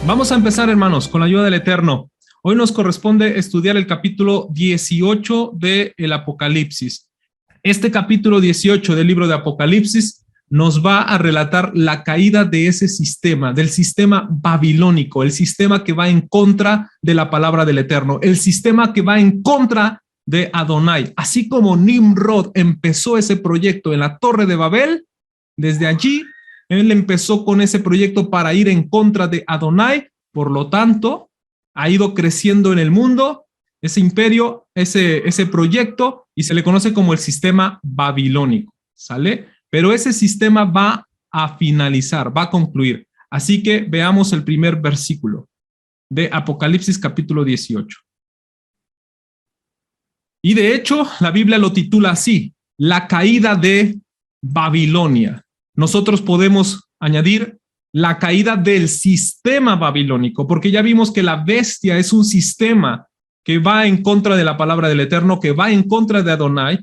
Vamos a empezar, hermanos, con la ayuda del Eterno. Hoy nos corresponde estudiar el capítulo 18 del Apocalipsis. Este capítulo 18 del libro de Apocalipsis nos va a relatar la caída de ese sistema, del sistema babilónico, el sistema que va en contra de la palabra del Eterno, el sistema que va en contra de Adonai. Así como Nimrod empezó ese proyecto en la Torre de Babel, desde allí él empezó con ese proyecto para ir en contra de Adonai, por lo tanto, ha ido creciendo en el mundo ese imperio, ese proyecto, y se le conoce como el sistema babilónico, ¿sale? Pero ese sistema va a finalizar, va a concluir. Así que veamos el primer versículo de Apocalipsis capítulo 18. Y de hecho, la Biblia lo titula así, la caída de Babilonia. Nosotros podemos añadir la caída del sistema babilónico, porque ya vimos que la bestia es un sistema que va en contra de la palabra del Eterno, que va en contra de Adonai,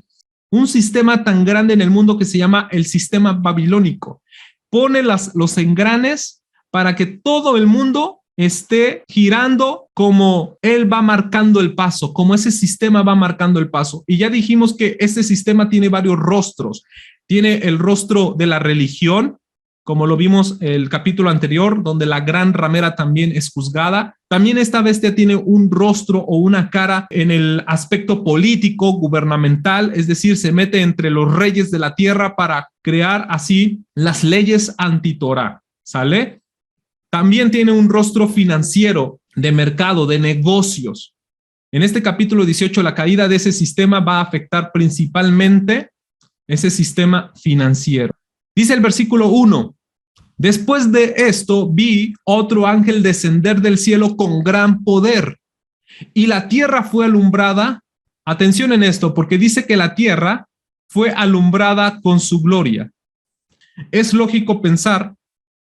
un sistema tan grande en el mundo que se llama el sistema babilónico. Pone los engranes para que todo el mundo esté girando como él va marcando el paso, como ese sistema va marcando el paso. Y ya dijimos que este sistema tiene varios rostros. Tiene el rostro de la religión, como lo vimos el capítulo anterior, donde la gran ramera también es juzgada. También esta bestia tiene un rostro o una cara en el aspecto político, gubernamental, es decir, se mete entre los reyes de la tierra para crear así las leyes anti-Torah, ¿sale? También tiene un rostro financiero, de mercado, de negocios. En este capítulo 18, la caída de ese sistema va a afectar principalmente ese sistema financiero. Dice el versículo 1, después de esto vi otro ángel descender del cielo con gran poder y la tierra fue alumbrada. Atención en esto, porque dice que la tierra fue alumbrada con su gloria. Es lógico pensar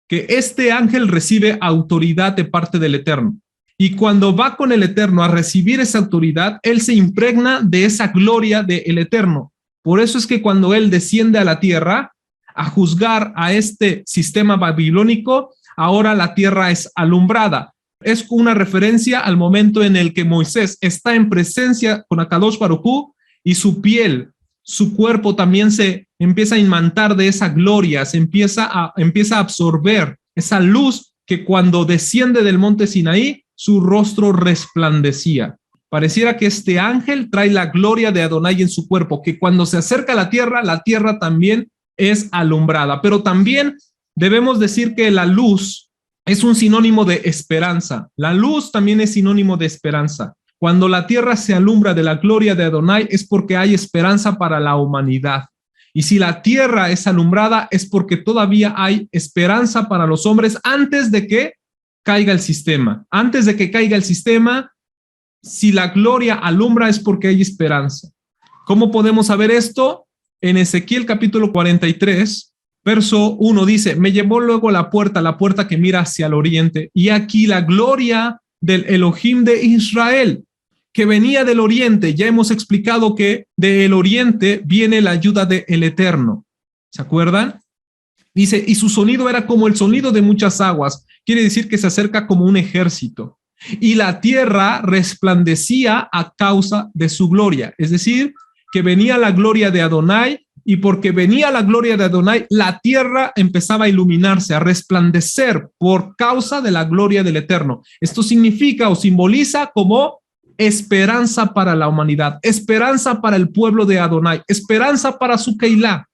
que este ángel recibe autoridad de parte del Eterno. Y cuando va con el Eterno a recibir esa autoridad, él se impregna de esa gloria del Eterno. Por eso es que cuando él desciende a la tierra a juzgar a este sistema babilónico, ahora la tierra es alumbrada. Es una referencia al momento en el que Moisés está en presencia con Akadosh Baruj Hu y su piel, su cuerpo también se empieza a imantar de esa gloria, empieza a absorber esa luz que cuando desciende del monte Sinaí, su rostro resplandecía. Pareciera que este ángel trae la gloria de Adonai en su cuerpo, que cuando se acerca a la tierra también es alumbrada. Pero también debemos decir que la luz es un sinónimo de esperanza. La luz también es sinónimo de esperanza. Cuando la tierra se alumbra de la gloria de Adonai es porque hay esperanza para la humanidad. Y si la tierra es alumbrada es porque todavía hay esperanza para los hombres antes de que caiga el sistema. Antes de que caiga el sistema, si la gloria alumbra es porque hay esperanza. ¿Cómo podemos saber esto? En Ezequiel capítulo 43, verso 1 dice, me llevó luego a la puerta que mira hacia el oriente, y aquí la gloria del Elohim de Israel, que venía del oriente. Ya hemos explicado que del oriente viene la ayuda del Eterno. ¿Se acuerdan? Dice, y su sonido era como el sonido de muchas aguas. Quiere decir que se acerca como un ejército. Y la tierra resplandecía a causa de su gloria. Es decir, que venía la gloria de Adonai, y porque venía la gloria de Adonai, la tierra empezaba a iluminarse, a resplandecer por causa de la gloria del Eterno. Esto significa o simboliza como esperanza para la humanidad, esperanza para el pueblo de Adonai, esperanza para su Keilah.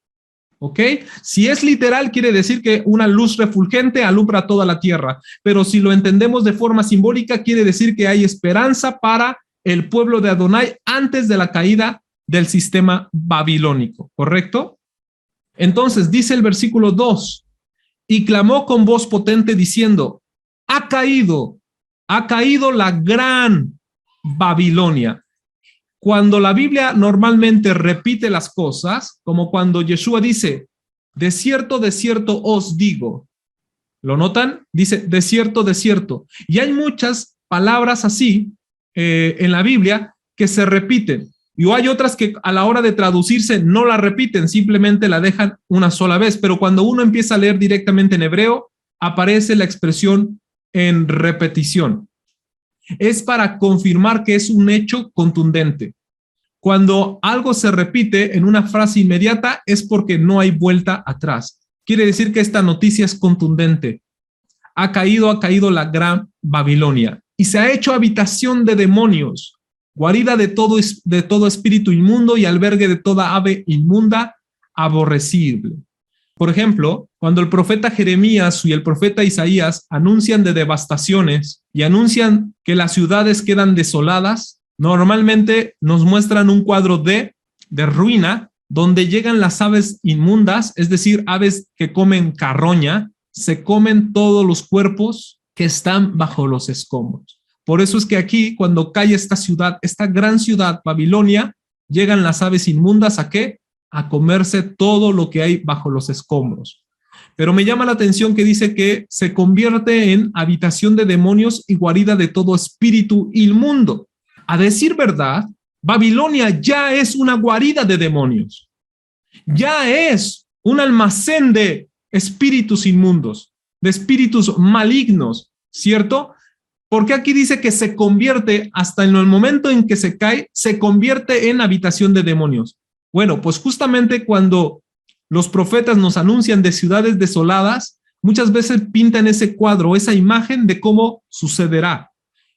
¿Ok? Si es literal, quiere decir que una luz refulgente alumbra toda la tierra, pero si lo entendemos de forma simbólica, quiere decir que hay esperanza para el pueblo de Adonai antes de la caída del sistema babilónico, ¿correcto? Entonces dice el versículo 2, y clamó con voz potente diciendo, ha caído la gran Babilonia. Cuando la Biblia normalmente repite las cosas, como cuando Yeshua dice, de cierto os digo. ¿Lo notan? Dice, de cierto. Y hay muchas palabras así en la Biblia que se repiten. Y hay otras que a la hora de traducirse no la repiten, simplemente la dejan una sola vez. Pero cuando uno empieza a leer directamente en hebreo, aparece la expresión en repetición. Es para confirmar que es un hecho contundente. Cuando algo se repite en una frase inmediata es porque no hay vuelta atrás. Quiere decir que esta noticia es contundente. Ha caído la gran Babilonia y se ha hecho habitación de demonios, guarida de todo espíritu inmundo y albergue de toda ave inmunda, aborrecible. Por ejemplo, cuando el profeta Jeremías y el profeta Isaías anuncian de devastaciones y anuncian que las ciudades quedan desoladas, normalmente nos muestran un cuadro de ruina donde llegan las aves inmundas, es decir, aves que comen carroña, se comen todos los cuerpos que están bajo los escombros. Por eso es que aquí, cuando cae esta ciudad, esta gran ciudad, Babilonia, llegan las aves inmundas ¿a qué? A comerse todo lo que hay bajo los escombros. Pero me llama la atención que dice que se convierte en habitación de demonios y guarida de todo espíritu inmundo. A decir verdad, Babilonia ya es una guarida de demonios. Ya es un almacén de espíritus inmundos, de espíritus malignos, ¿cierto? Porque aquí dice que se convierte, hasta en el momento en que se cae, se convierte en habitación de demonios. Bueno, pues justamente cuando los profetas nos anuncian de ciudades desoladas, muchas veces pintan ese cuadro, esa imagen de cómo sucederá.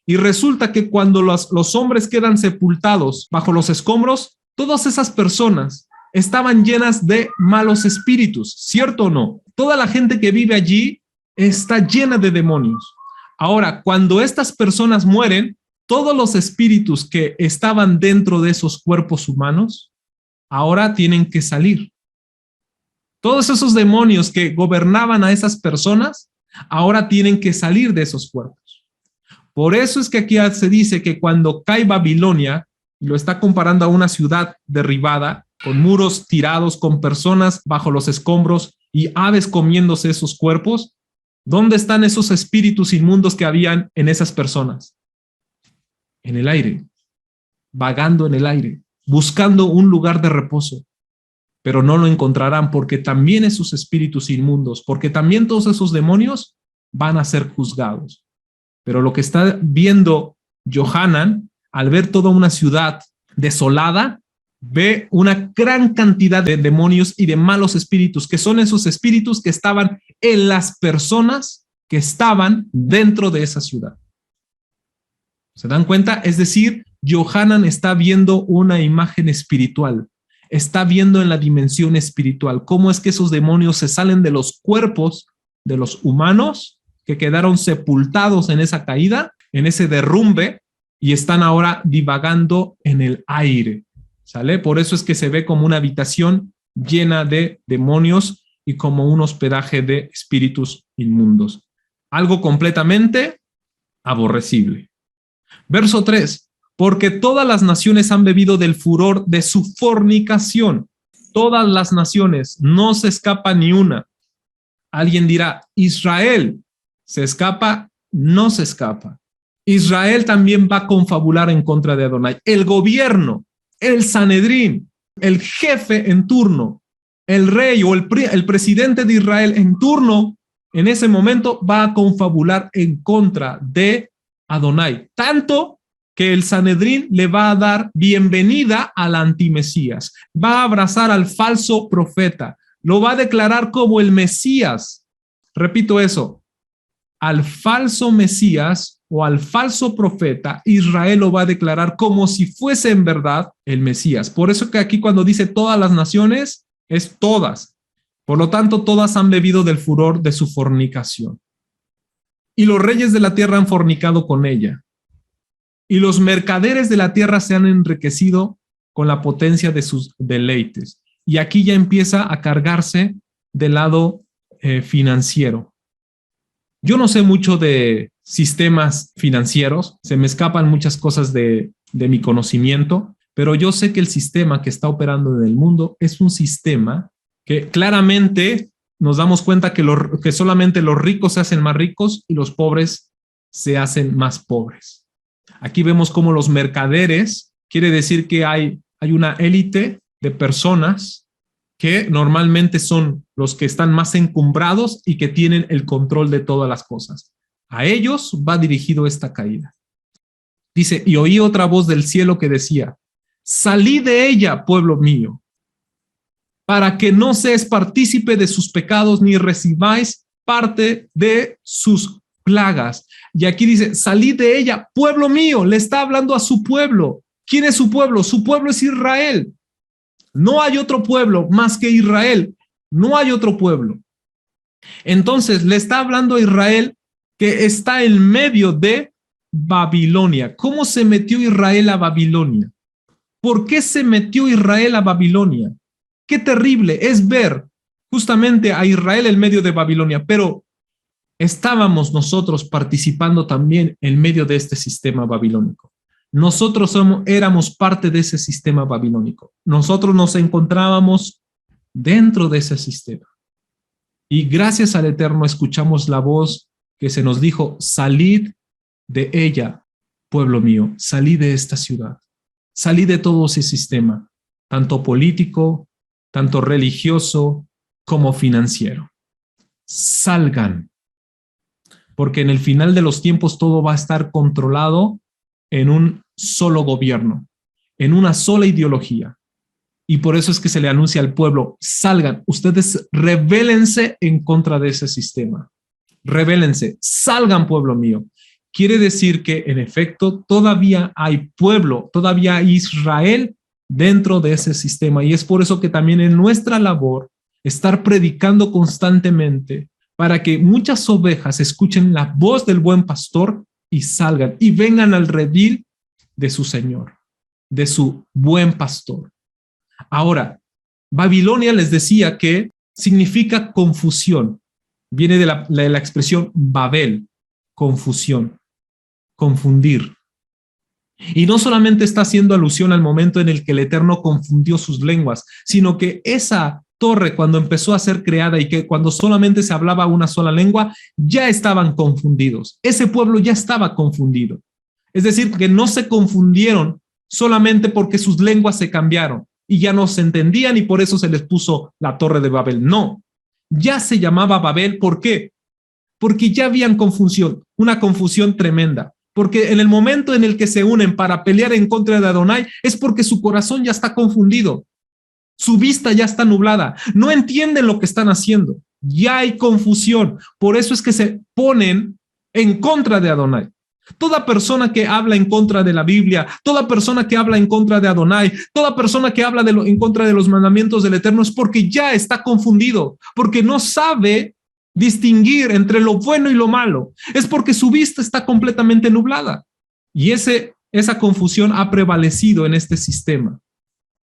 Y resulta que cuando los hombres quedan sepultados bajo los escombros, todas esas personas estaban llenas de malos espíritus, ¿cierto o no? Toda la gente que vive allí está llena de demonios. Ahora, cuando estas personas mueren, todos los espíritus que estaban dentro de esos cuerpos humanos, ahora tienen que salir. Todos esos demonios que gobernaban a esas personas, ahora tienen que salir de esos cuerpos. Por eso es que aquí se dice que cuando cae Babilonia, y lo está comparando a una ciudad derribada, con muros tirados, con personas bajo los escombros y aves comiéndose esos cuerpos, ¿dónde están esos espíritus inmundos que habían en esas personas? En el aire, vagando en el aire, buscando un lugar de reposo, pero no lo encontrarán porque también esos espíritus inmundos, porque también todos esos demonios van a ser juzgados. Pero lo que está viendo Johanan, al ver toda una ciudad desolada, ve una gran cantidad de demonios y de malos espíritus, que son esos espíritus que estaban en las personas que estaban dentro de esa ciudad. ¿Se dan cuenta? Es decir, Johanan está viendo una imagen espiritual, está viendo en la dimensión espiritual cómo es que esos demonios se salen de los cuerpos de los humanos que quedaron sepultados en esa caída, en ese derrumbe, y están ahora divagando en el aire, ¿sale? Por eso es que se ve como una habitación llena de demonios y como un hospedaje de espíritus inmundos. Algo completamente aborrecible. Verso 3. Porque todas las naciones han bebido del furor de su fornicación. Todas las naciones, no se escapa ni una. Alguien dirá, Israel, ¿se escapa? No se escapa. Israel también va a confabular en contra de Adonai. El gobierno, el Sanedrín, el jefe en turno, el rey o el presidente de Israel en turno, en ese momento va a confabular en contra de Adonai. Tanto que el Sanedrín le va a dar bienvenida al antimesías. Va a abrazar al falso profeta. Lo va a declarar como el Mesías. Repito eso. Al falso Mesías o al falso profeta, Israel lo va a declarar como si fuese en verdad el Mesías. Por eso que aquí cuando dice todas las naciones, es todas. Por lo tanto, todas han bebido del furor de su fornicación. Y los reyes de la tierra han fornicado con ella. Y los mercaderes de la tierra se han enriquecido con la potencia de sus deleites. Y aquí ya empieza a cargarse del lado financiero. Yo no sé mucho de sistemas financieros, se me escapan muchas cosas de mi conocimiento, pero yo sé que el sistema que está operando en el mundo es un sistema que claramente nos damos cuenta que solamente los ricos se hacen más ricos y los pobres se hacen más pobres. Aquí vemos cómo los mercaderes, quiere decir que hay una élite de personas que normalmente son los que están más encumbrados y que tienen el control de todas las cosas. A ellos va dirigido esta caída. Dice, y oí otra voz del cielo que decía, salid de ella, pueblo mío, para que no seas partícipe de sus pecados ni recibáis parte de sus plagas. Y aquí dice, salid de ella, pueblo mío. Le está hablando a su pueblo. ¿Quién es su pueblo? Su pueblo es Israel. No hay otro pueblo más que Israel. No hay otro pueblo. Entonces le está hablando a Israel que está en medio de Babilonia. ¿Cómo se metió Israel a Babilonia? ¿Por qué se metió Israel a Babilonia? Qué terrible es ver justamente a Israel en medio de Babilonia, pero estábamos nosotros participando también en medio de este sistema babilónico. Nosotros éramos parte de ese sistema babilónico. Nosotros nos encontrábamos dentro de ese sistema. Y gracias al Eterno escuchamos la voz que se nos dijo, salid de ella, pueblo mío, salid de esta ciudad, salid de todo ese sistema, tanto político, tanto religioso como financiero. Salgan, porque en el final de los tiempos todo va a estar controlado en un solo gobierno, en una sola ideología. Y por eso es que se le anuncia al pueblo, salgan, ustedes rebélense en contra de ese sistema. Rebélense, salgan, pueblo mío. Quiere decir que en efecto todavía hay pueblo, todavía hay Israel dentro de ese sistema. Y es por eso que también es nuestra labor estar predicando constantemente para que muchas ovejas escuchen la voz del buen pastor y salgan y vengan al redil de su Señor, de su buen pastor. Ahora, Babilonia les decía que significa confusión. Viene de la expresión Babel, confusión, confundir. Y no solamente está haciendo alusión al momento en el que el Eterno confundió sus lenguas, sino que esa torre cuando empezó a ser creada y que cuando solamente se hablaba una sola lengua, ya estaban confundidos. Ese pueblo ya estaba confundido. Es decir, que no se confundieron solamente porque sus lenguas se cambiaron y ya no se entendían y por eso se les puso la torre de Babel. No, ya se llamaba Babel. ¿Por qué? Porque ya habían confusión, una confusión tremenda. Porque en el momento en el que se unen para pelear en contra de Adonai es porque su corazón ya está confundido. Su vista ya está nublada. No entienden lo que están haciendo. Ya hay confusión. Por eso es que se ponen en contra de Adonai. Toda persona que habla en contra de la Biblia, toda persona que habla en contra de Adonai, toda persona que habla en contra de los mandamientos del Eterno es porque ya está confundido, porque no sabe distinguir entre lo bueno y lo malo. Es porque su vista está completamente nublada. Y esa confusión ha prevalecido en este sistema.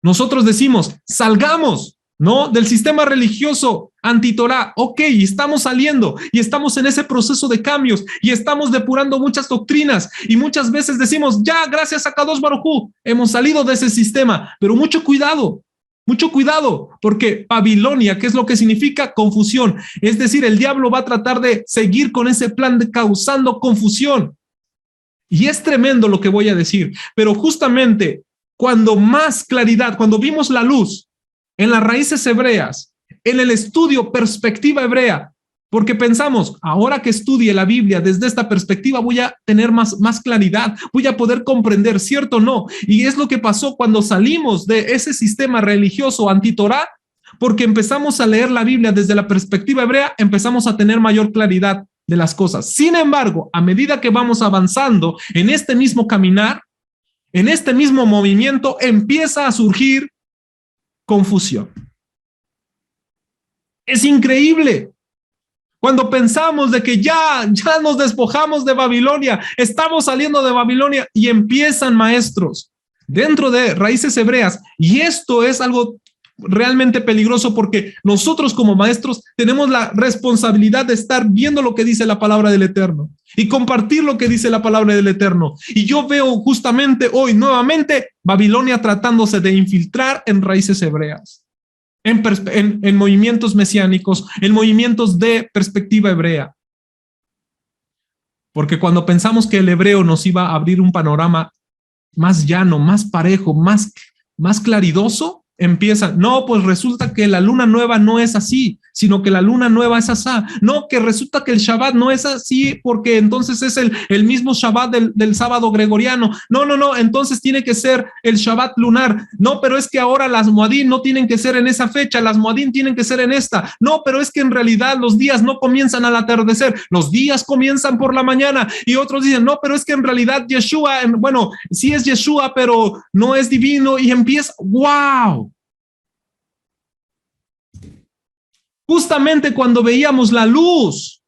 Nosotros decimos, salgamos, ¿no? Del sistema religioso anti-Torah. Ok, estamos saliendo y estamos en ese proceso de cambios y estamos depurando muchas doctrinas y muchas veces decimos, ya, gracias a Kadosh Baruj Hu, hemos salido de ese sistema. Pero mucho cuidado, porque Babilonia, ¿qué es lo que significa? Confusión. Es decir, el diablo va a tratar de seguir con ese plan de causando confusión. Y es tremendo lo que voy a decir, pero justamente cuando más claridad, cuando vimos la luz en las raíces hebreas, en el estudio perspectiva hebrea, porque pensamos, ahora que estudie la Biblia desde esta perspectiva voy a tener más claridad, voy a poder comprender, ¿cierto o no? Y es lo que pasó cuando salimos de ese sistema religioso anti-Torah, porque empezamos a leer la Biblia desde la perspectiva hebrea, empezamos a tener mayor claridad de las cosas. Sin embargo, a medida que vamos avanzando en este mismo caminar, en este mismo movimiento, empieza a surgir confusión. Es increíble. Cuando pensamos de que ya nos despojamos de Babilonia, estamos saliendo de Babilonia y empiezan maestros dentro de raíces hebreas. Y esto es algo realmente peligroso porque nosotros como maestros tenemos la responsabilidad de estar viendo lo que dice la palabra del Eterno y compartir lo que dice la palabra del Eterno. Y yo veo justamente hoy nuevamente Babilonia tratándose de infiltrar en raíces hebreas. En movimientos mesiánicos, en movimientos de perspectiva hebrea. Porque cuando pensamos que el hebreo nos iba a abrir un panorama más llano, más parejo, más claridoso, empieza, no, pues resulta que la luna nueva no es así, sino que la luna nueva es asá. No, que resulta que el Shabbat no es así porque entonces es el mismo Shabbat del sábado gregoriano. No, entonces tiene que ser el Shabbat lunar. No, pero es que ahora las Moadim no tienen que ser en esa fecha, las Moadim tienen que ser en esta. No, pero es que en realidad los días no comienzan al atardecer, los días comienzan por la mañana. Y otros dicen, no, pero es que en realidad Yeshua, bueno, sí es Yeshua, pero no es divino, y empieza, ¡wow! Justamente cuando veíamos la luz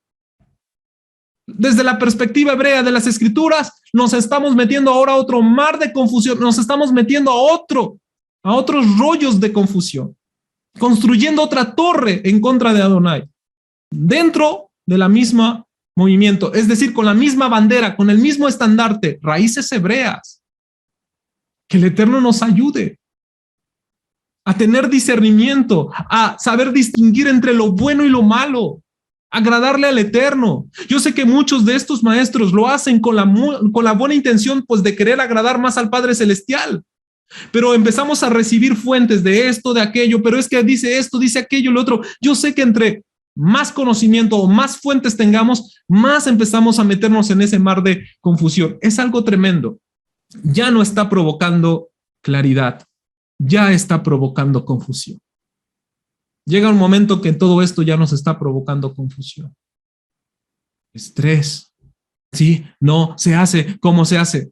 desde la perspectiva hebrea de las escrituras, nos estamos metiendo ahora a otro mar de confusión, nos estamos metiendo a otros rollos de confusión, construyendo otra torre en contra de Adonai, dentro de la misma movimiento, es decir, con la misma bandera, con el mismo estandarte, raíces hebreas. Que el Eterno nos ayude a tener discernimiento, a saber distinguir entre lo bueno y lo malo, agradarle al Eterno. Yo sé que muchos de estos maestros lo hacen con la buena intención, pues, de querer agradar más al Padre Celestial, pero empezamos a recibir fuentes de esto, de aquello, pero es que dice esto, dice aquello, lo otro. Yo sé que entre más conocimiento o más fuentes tengamos, más empezamos a meternos en ese mar de confusión. Es algo tremendo. Ya no está provocando claridad, ya está provocando confusión. Llega un momento que todo esto ya nos está provocando confusión. Estrés. Sí, no, se hace, ¿cómo se hace?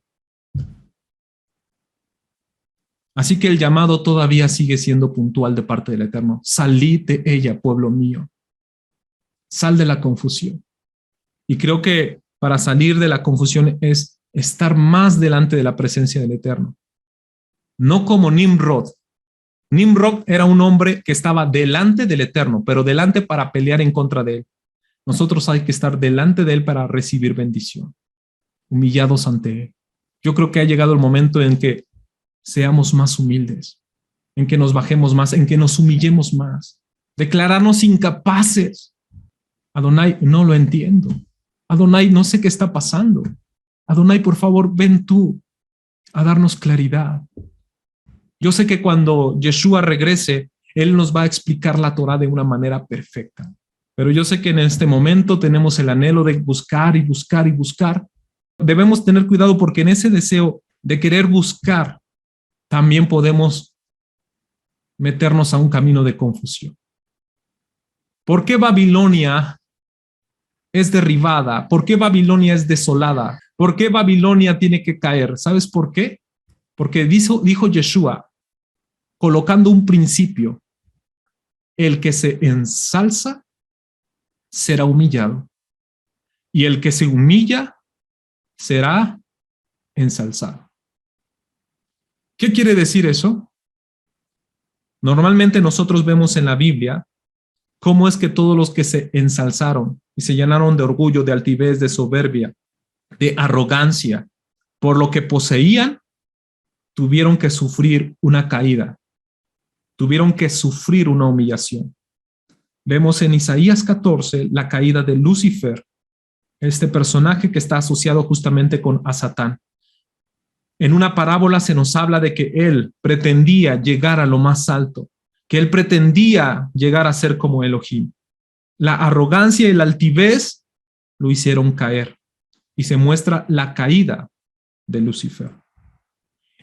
Así que el llamado todavía sigue siendo puntual de parte del Eterno. Salid de ella, pueblo mío. Sal de la confusión. Y creo que para salir de la confusión es estar más delante de la presencia del Eterno. No como Nimrod. Nimrod era un hombre que estaba delante del Eterno, pero delante para pelear en contra de él. Nosotros hay que estar delante de él para recibir bendición, humillados ante él. Yo creo que ha llegado el momento en que seamos más humildes, en que nos bajemos más, en que nos humillemos más, declararnos incapaces. Adonai, no lo entiendo. Adonai, no sé qué está pasando. Adonai, por favor, ven tú a darnos claridad. Yo sé que cuando Yeshua regrese, Él nos va a explicar la Torá de una manera perfecta. Pero yo sé que en este momento tenemos el anhelo de buscar y buscar y buscar. Debemos tener cuidado porque en ese deseo de querer buscar, también podemos meternos a un camino de confusión. ¿Por qué Babilonia es derribada? ¿Por qué Babilonia es desolada? ¿Por qué Babilonia tiene que caer? ¿Sabes por qué? Porque dijo Yeshua, colocando un principio: el que se ensalza será humillado, y el que se humilla será ensalzado. ¿Qué quiere decir eso? Normalmente nosotros vemos en la Biblia cómo es que todos los que se ensalzaron y se llenaron de orgullo, de altivez, de soberbia, de arrogancia, por lo que poseían, tuvieron que sufrir una caída, tuvieron que sufrir una humillación. Vemos en Isaías 14 la caída de Lucifer, este personaje que está asociado justamente a Satán. En una parábola se nos habla de que él pretendía llegar a lo más alto, que él pretendía llegar a ser como Elohim. La arrogancia y la altivez lo hicieron caer, y se muestra la caída de Lucifer.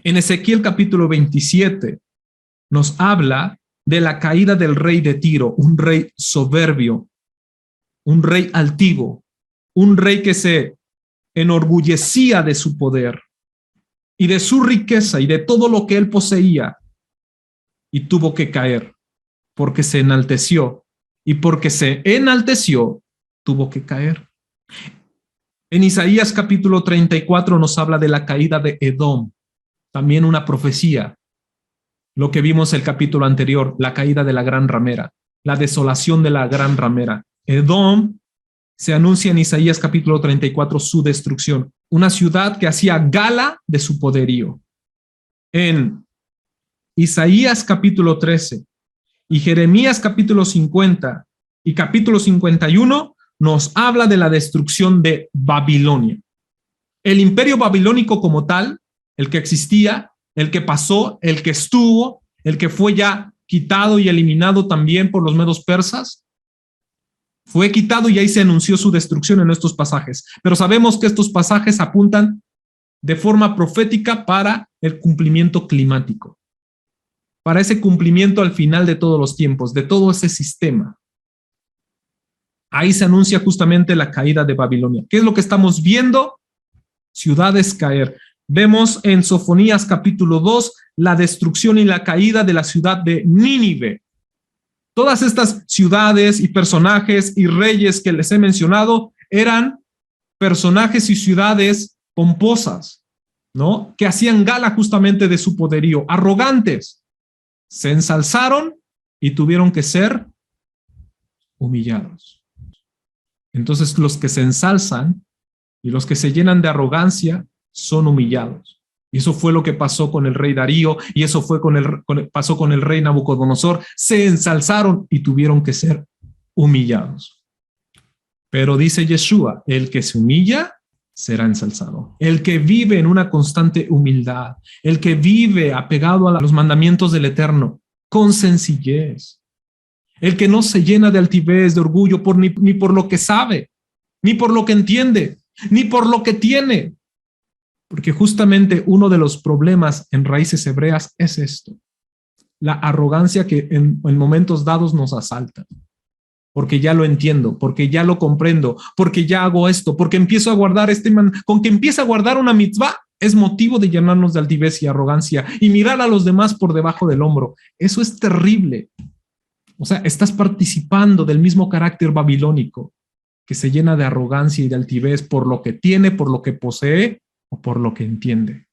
En Ezequiel capítulo 27 nos habla de la caída del rey de Tiro, un rey soberbio, un rey altivo, un rey que se enorgullecía de su poder y de su riqueza y de todo lo que él poseía, y tuvo que caer porque se enalteció, y porque se enalteció tuvo que caer. En Isaías capítulo 34 nos habla de la caída de Edom, también una profecía. Lo que vimos el capítulo anterior, la caída de la gran ramera, la desolación de la gran ramera. Edom se anuncia en Isaías capítulo 34 su destrucción, una ciudad que hacía gala de su poderío. En Isaías capítulo 13 y Jeremías capítulo 50 y capítulo 51 nos habla de la destrucción de Babilonia. El imperio babilónico como tal, el que existía, el que pasó, el que estuvo, el que fue ya quitado y eliminado también por los medos persas, Fue quitado y ahí se anunció su destrucción en estos pasajes. Pero sabemos que estos pasajes apuntan de forma profética para el cumplimiento climático, para ese cumplimiento al final de todos los tiempos, de todo ese sistema. Ahí se anuncia justamente la caída de Babilonia. ¿Qué es lo que estamos viendo? Ciudades caer. Vemos en Sofonías capítulo 2 la destrucción y la caída de la ciudad de Nínive. Todas estas ciudades y personajes y reyes que les he mencionado eran personajes y ciudades pomposas, ¿no? Que hacían gala justamente de su poderío, arrogantes. Se ensalzaron y tuvieron que ser humillados. Entonces los que se ensalzan y los que se llenan de arrogancia son humillados. Y eso fue lo que pasó con el rey Darío, y eso fue pasó con el rey Nabucodonosor. Se ensalzaron y tuvieron que ser humillados. Pero dice Yeshua, el que se humilla será ensalzado. El que vive en una constante humildad, el que vive apegado a los mandamientos del Eterno, con sencillez, el que no se llena de altivez, de orgullo, ni por lo que sabe, ni por lo que entiende, ni por lo que tiene. Porque justamente uno de los problemas en raíces hebreas es esto, la arrogancia que en momentos dados nos asalta. Porque ya lo entiendo, porque ya lo comprendo, porque ya hago esto, porque empiezo a guardar con que empiece a guardar una mitzvah, es motivo de llenarnos de altivez y arrogancia y mirar a los demás por debajo del hombro. Eso es terrible. O sea, estás participando del mismo carácter babilónico que se llena de arrogancia y de altivez por lo que tiene, por lo que posee o por lo que entiende.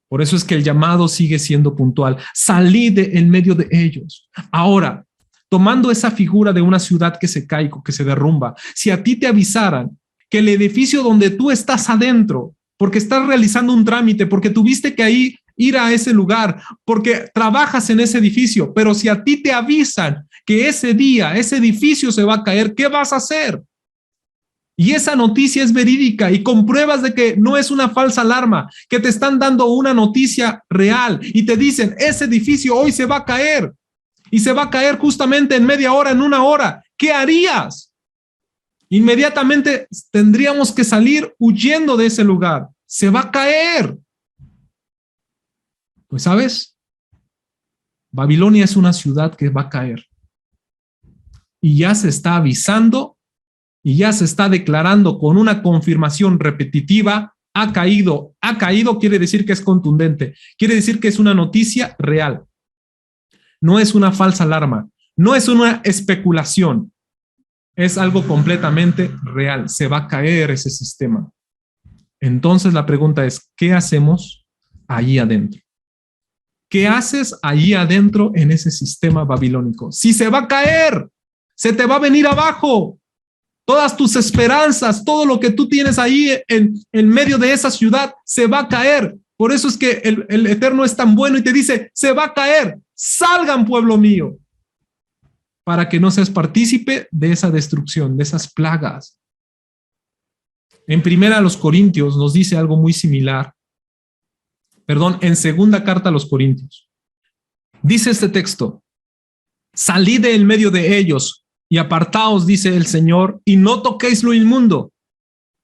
Por eso es que el llamado sigue siendo puntual. Salí de en medio de ellos. Ahora, tomando esa figura de una ciudad que se cae, que se derrumba, si a ti te avisaran que el edificio donde tú estás adentro, porque estás realizando un trámite, porque tuviste que ir a ese lugar, porque trabajas en ese edificio, pero si a ti te avisan que ese día, ese edificio se va a caer, ¿qué vas a hacer? Y esa noticia es verídica y compruebas de que no es una falsa alarma, que te están dando una noticia real y te dicen, ese edificio hoy se va a caer y se va a caer justamente en media hora, en una hora. ¿Qué harías? Inmediatamente tendríamos que salir huyendo de ese lugar. Se va a caer. Pues, ¿sabes? Babilonia es una ciudad que va a caer. Y ya se está avisando y ya se está declarando con una confirmación repetitiva, ha caído. Ha caído quiere decir que es contundente, quiere decir que es una noticia real. No es una falsa alarma, no es una especulación, es algo completamente real. Se va a caer ese sistema. Entonces la pregunta es, ¿qué hacemos allí adentro? ¿Qué haces allí adentro en ese sistema babilónico? Si se va a caer, se te va a venir abajo. Todas tus esperanzas, todo lo que tú tienes ahí en medio de esa ciudad, se va a caer. Por eso es que el Eterno es tan bueno y te dice, se va a caer. Salgan, pueblo mío, para que no seas partícipe de esa destrucción, de esas plagas. En primera a los Corintios nos dice algo muy similar. En segunda carta a los Corintios. Dice este texto, salid de en medio de ellos y apartaos, dice el Señor, y no toquéis lo inmundo,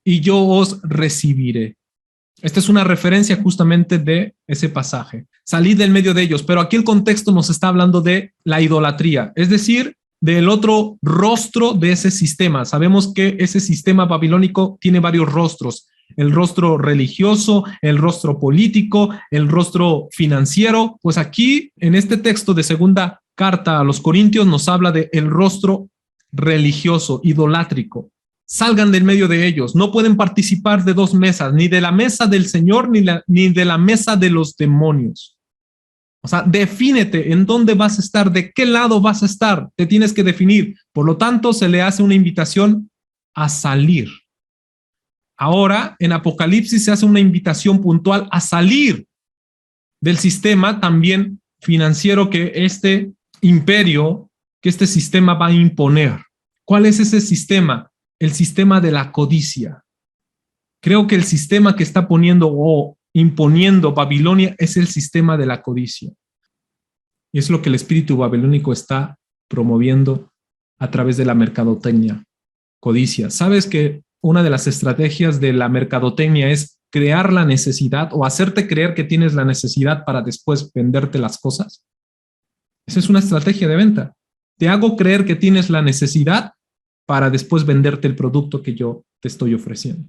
y yo os recibiré. Esta es una referencia justamente de ese pasaje. Salid del medio de ellos, pero aquí el contexto nos está hablando de la idolatría, es decir, del otro rostro de ese sistema. Sabemos que ese sistema babilónico tiene varios rostros, el rostro religioso, el rostro político, el rostro financiero. Pues aquí, en este texto de segunda carta a los Corintios, nos habla de el rostro religioso, idolátrico. Salgan del medio de ellos, no pueden participar de dos mesas, ni de la mesa del Señor, ni de la mesa de los demonios. O sea, defínete en dónde vas a estar, de qué lado vas a estar, te tienes que definir. Por lo tanto, se le hace una invitación a salir. Ahora, en Apocalipsis se hace una invitación puntual a salir del sistema también financiero que este imperio, que este sistema va a imponer. ¿Cuál es ese sistema? El sistema de la codicia. Creo que el sistema que está poniendo o imponiendo Babilonia es el sistema de la codicia. Y es lo que el espíritu babilónico está promoviendo a través de la mercadotecnia, codicia. ¿Sabes que una de las estrategias de la mercadotecnia es crear la necesidad o hacerte creer que tienes la necesidad para después venderte las cosas? Esa es una estrategia de venta. Te hago creer que tienes la necesidad para después venderte el producto que yo te estoy ofreciendo,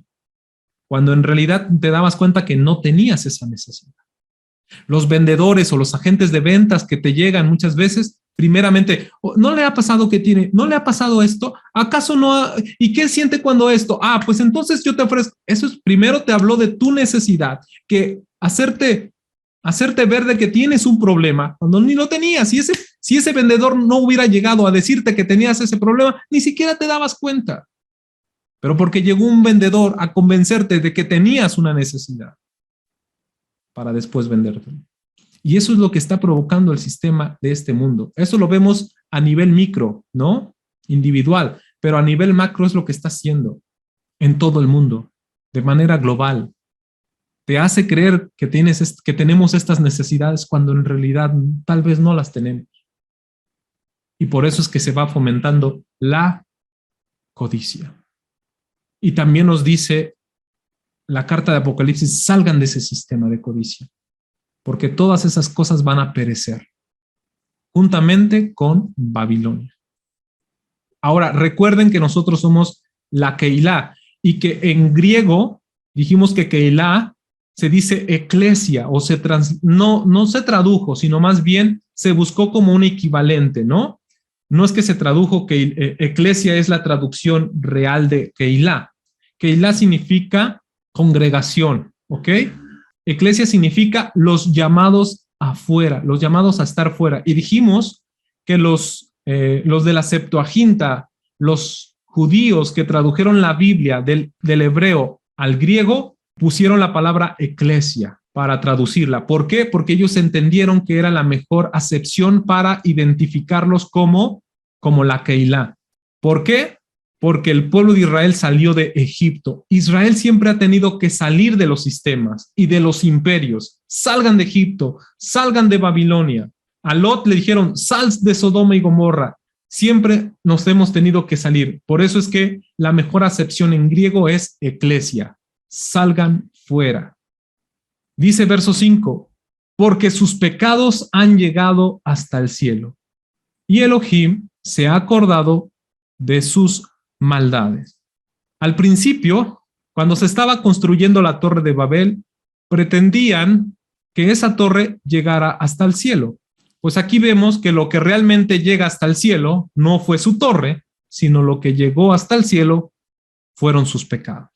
cuando en realidad te dabas cuenta que no tenías esa necesidad. Los vendedores o los agentes de ventas que te llegan muchas veces, primeramente, ¿no le ha pasado que tiene? ¿No le ha pasado esto? ¿Acaso no? ¿Y qué siente cuando esto? Ah, pues entonces yo te ofrezco. Eso es, primero te habló de tu necesidad, que hacerte ver de que tienes un problema cuando ni lo tenías. Si ese vendedor no hubiera llegado a decirte que tenías ese problema, ni siquiera te dabas cuenta. Pero porque llegó un vendedor a convencerte de que tenías una necesidad para después vendértelo. Y eso es lo que está provocando el sistema de este mundo. Eso lo vemos a nivel micro, ¿no? Individual, pero a nivel macro es lo que está haciendo en todo el mundo, de manera global. Te hace creer que tenemos estas necesidades cuando en realidad tal vez no las tenemos. Y por eso es que se va fomentando la codicia. Y también nos dice la carta de Apocalipsis, salgan de ese sistema de codicia, porque todas esas cosas van a perecer, juntamente con Babilonia. Ahora, recuerden que nosotros somos la Keilah, y que en griego dijimos que Keilah se dice eclesia, o no se tradujo, sino más bien se buscó como un equivalente, ¿no? No es que se tradujo que eclesia es la traducción real de Keilah. Keilah significa congregación, ¿ok? Eclesia significa los llamados afuera, los llamados a estar fuera. Y dijimos que los de la Septuaginta, los judíos que tradujeron la Biblia del hebreo al griego, pusieron la palabra eclesia para traducirla. ¿Por qué? Porque ellos entendieron que era la mejor acepción para identificarlos como la Keilah. ¿Por qué? Porque el pueblo de Israel salió de Egipto. Israel siempre ha tenido que salir de los sistemas y de los imperios. Salgan de Egipto, salgan de Babilonia. A Lot le dijeron, sal de Sodoma y Gomorra. Siempre nos hemos tenido que salir. Por eso es que la mejor acepción en griego es eclesia. Salgan fuera. Dice verso 5, porque sus pecados han llegado hasta el cielo. Y Elohim se ha acordado de sus maldades. Al principio, cuando se estaba construyendo la torre de Babel, pretendían que esa torre llegara hasta el cielo. Pues aquí vemos que lo que realmente llega hasta el cielo no fue su torre, sino lo que llegó hasta el cielo fueron sus pecados.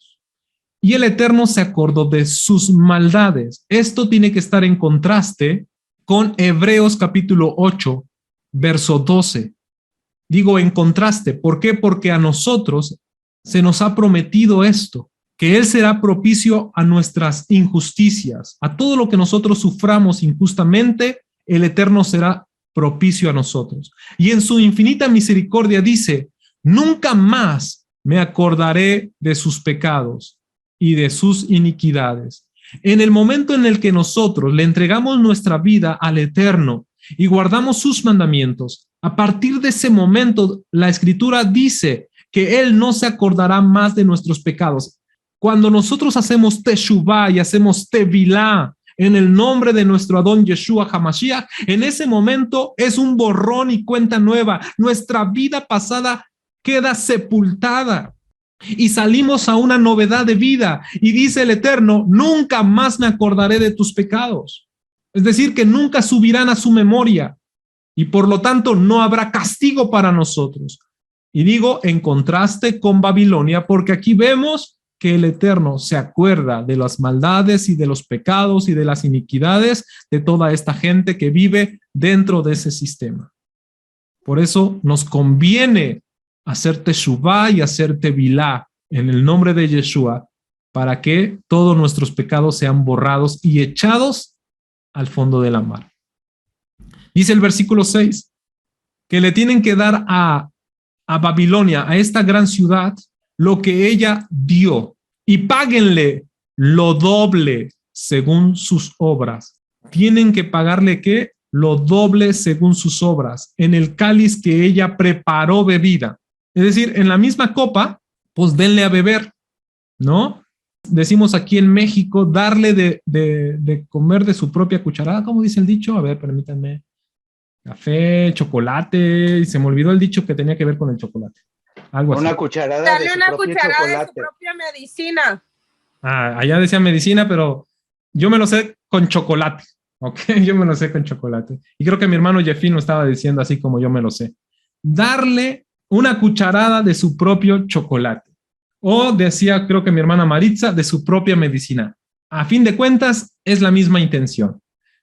Y el Eterno se acordó de sus maldades. Esto tiene que estar en contraste con Hebreos capítulo 8, verso 12. Digo en contraste, ¿por qué? Porque a nosotros se nos ha prometido esto, que Él será propicio a nuestras injusticias, a todo lo que nosotros suframos injustamente, el Eterno será propicio a nosotros. Y en su infinita misericordia dice, nunca más me acordaré de sus pecados y de sus iniquidades. En el momento en el que nosotros le entregamos nuestra vida al Eterno y guardamos sus mandamientos, a partir de ese momento, la Escritura dice que Él no se acordará más de nuestros pecados. Cuando nosotros hacemos teshuvah y hacemos tevilá en el nombre de nuestro Adón Yeshua HaMashiach, en ese momento es un borrón y cuenta nueva. Nuestra vida pasada queda sepultada y salimos a una novedad de vida. Y dice el Eterno, nunca más me acordaré de tus pecados. Es decir, que nunca subirán a su memoria. Y por lo tanto no habrá castigo para nosotros. Y digo en contraste con Babilonia, porque aquí vemos que el Eterno se acuerda de las maldades y de los pecados y de las iniquidades de toda esta gente que vive dentro de ese sistema. Por eso nos conviene hacer teshuvah y hacer tevilá en el nombre de Yeshua para que todos nuestros pecados sean borrados y echados al fondo de la mar. Dice el versículo 6, que le tienen que dar a Babilonia, a esta gran ciudad, lo que ella dio, y páguenle lo doble según sus obras. Tienen que pagarle, ¿qué? Lo doble según sus obras, en el cáliz que ella preparó bebida. Es decir, en la misma copa pues denle a beber, ¿no? Decimos aquí en México, darle de comer de su propia cucharada. ¿Cómo dice el dicho? A ver, permítanme. Café, chocolate, y se me olvidó el dicho que tenía que ver con el chocolate. Algo así. Una cucharada Dale de su una propio cucharada chocolate. de su propia medicina. Allá decía medicina, pero yo me lo sé con chocolate, ¿ok? Yo me lo sé con chocolate. Y creo que mi hermano Jeffín lo estaba diciendo así como yo me lo sé. Darle una cucharada de su propio chocolate. O decía, creo que mi hermana Maritza, de su propia medicina. A fin de cuentas, es la misma intención.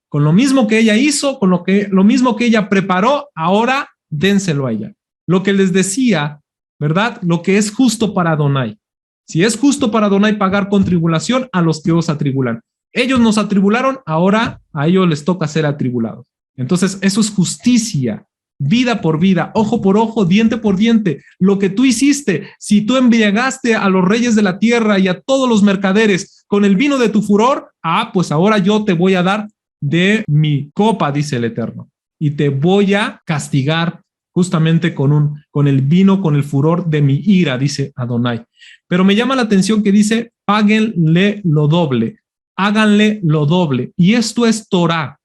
Con lo mismo que ella hizo, con lo mismo que ella preparó, ahora dénselo a ella. Lo que les decía, ¿verdad? Lo que es justo para Adonai. Si es justo para Adonai pagar con tribulación a los que os atribulan. Ellos nos atribularon, ahora a ellos les toca ser atribulados. Entonces, eso es justicia, vida por vida, ojo por ojo, diente por diente. Lo que tú hiciste, si tú embriagaste a los reyes de la tierra y a todos los mercaderes con el vino de tu furor, pues ahora yo te voy a dar de mi copa, dice el Eterno, y te voy a castigar justamente con el vino, con el furor de mi ira, dice Adonai. Pero me llama la atención que dice, páguenle lo doble, háganle lo doble. Y esto es Torah.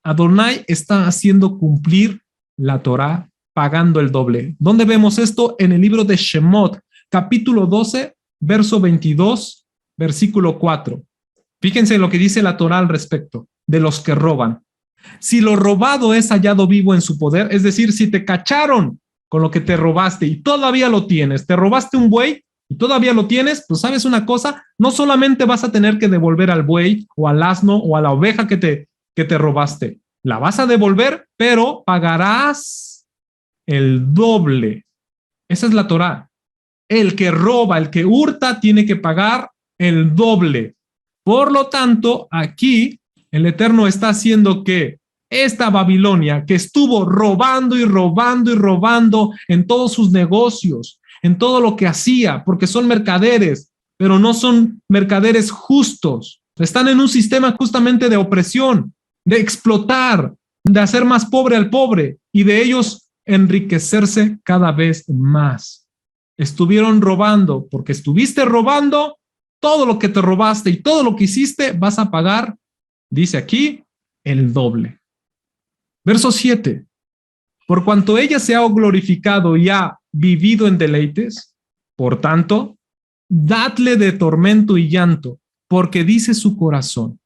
Adonai está haciendo cumplir la Torah pagando el doble. ¿Dónde vemos esto? En el libro de Shemot, capítulo 12, verso 22, versículo 4. Fíjense lo que dice la Torah al respecto de los que roban. Si lo robado es hallado vivo en su poder, es decir, si te cacharon con lo que te robaste y todavía lo tienes, te robaste un buey y todavía lo tienes, pues sabes una cosa, no solamente vas a tener que devolver al buey o al asno o a la oveja que te robaste, la vas a devolver, pero pagarás el doble. Esa es la Torah. El que roba, el que hurta, tiene que pagar el doble. Por lo tanto, aquí el Eterno está haciendo que esta Babilonia, que estuvo robando y robando y robando en todos sus negocios, en todo lo que hacía, porque son mercaderes, pero no son mercaderes justos. Están en un sistema justamente de opresión, de explotar, de hacer más pobre al pobre y de ellos enriquecerse cada vez más. Estuvieron robando, porque estuviste robando, todo lo que te robaste y todo lo que hiciste vas a pagar, dice aquí, el doble. Verso 7. Por cuanto ella se ha glorificado y ha vivido en deleites, por tanto, dadle de tormento y llanto, porque dice su corazón,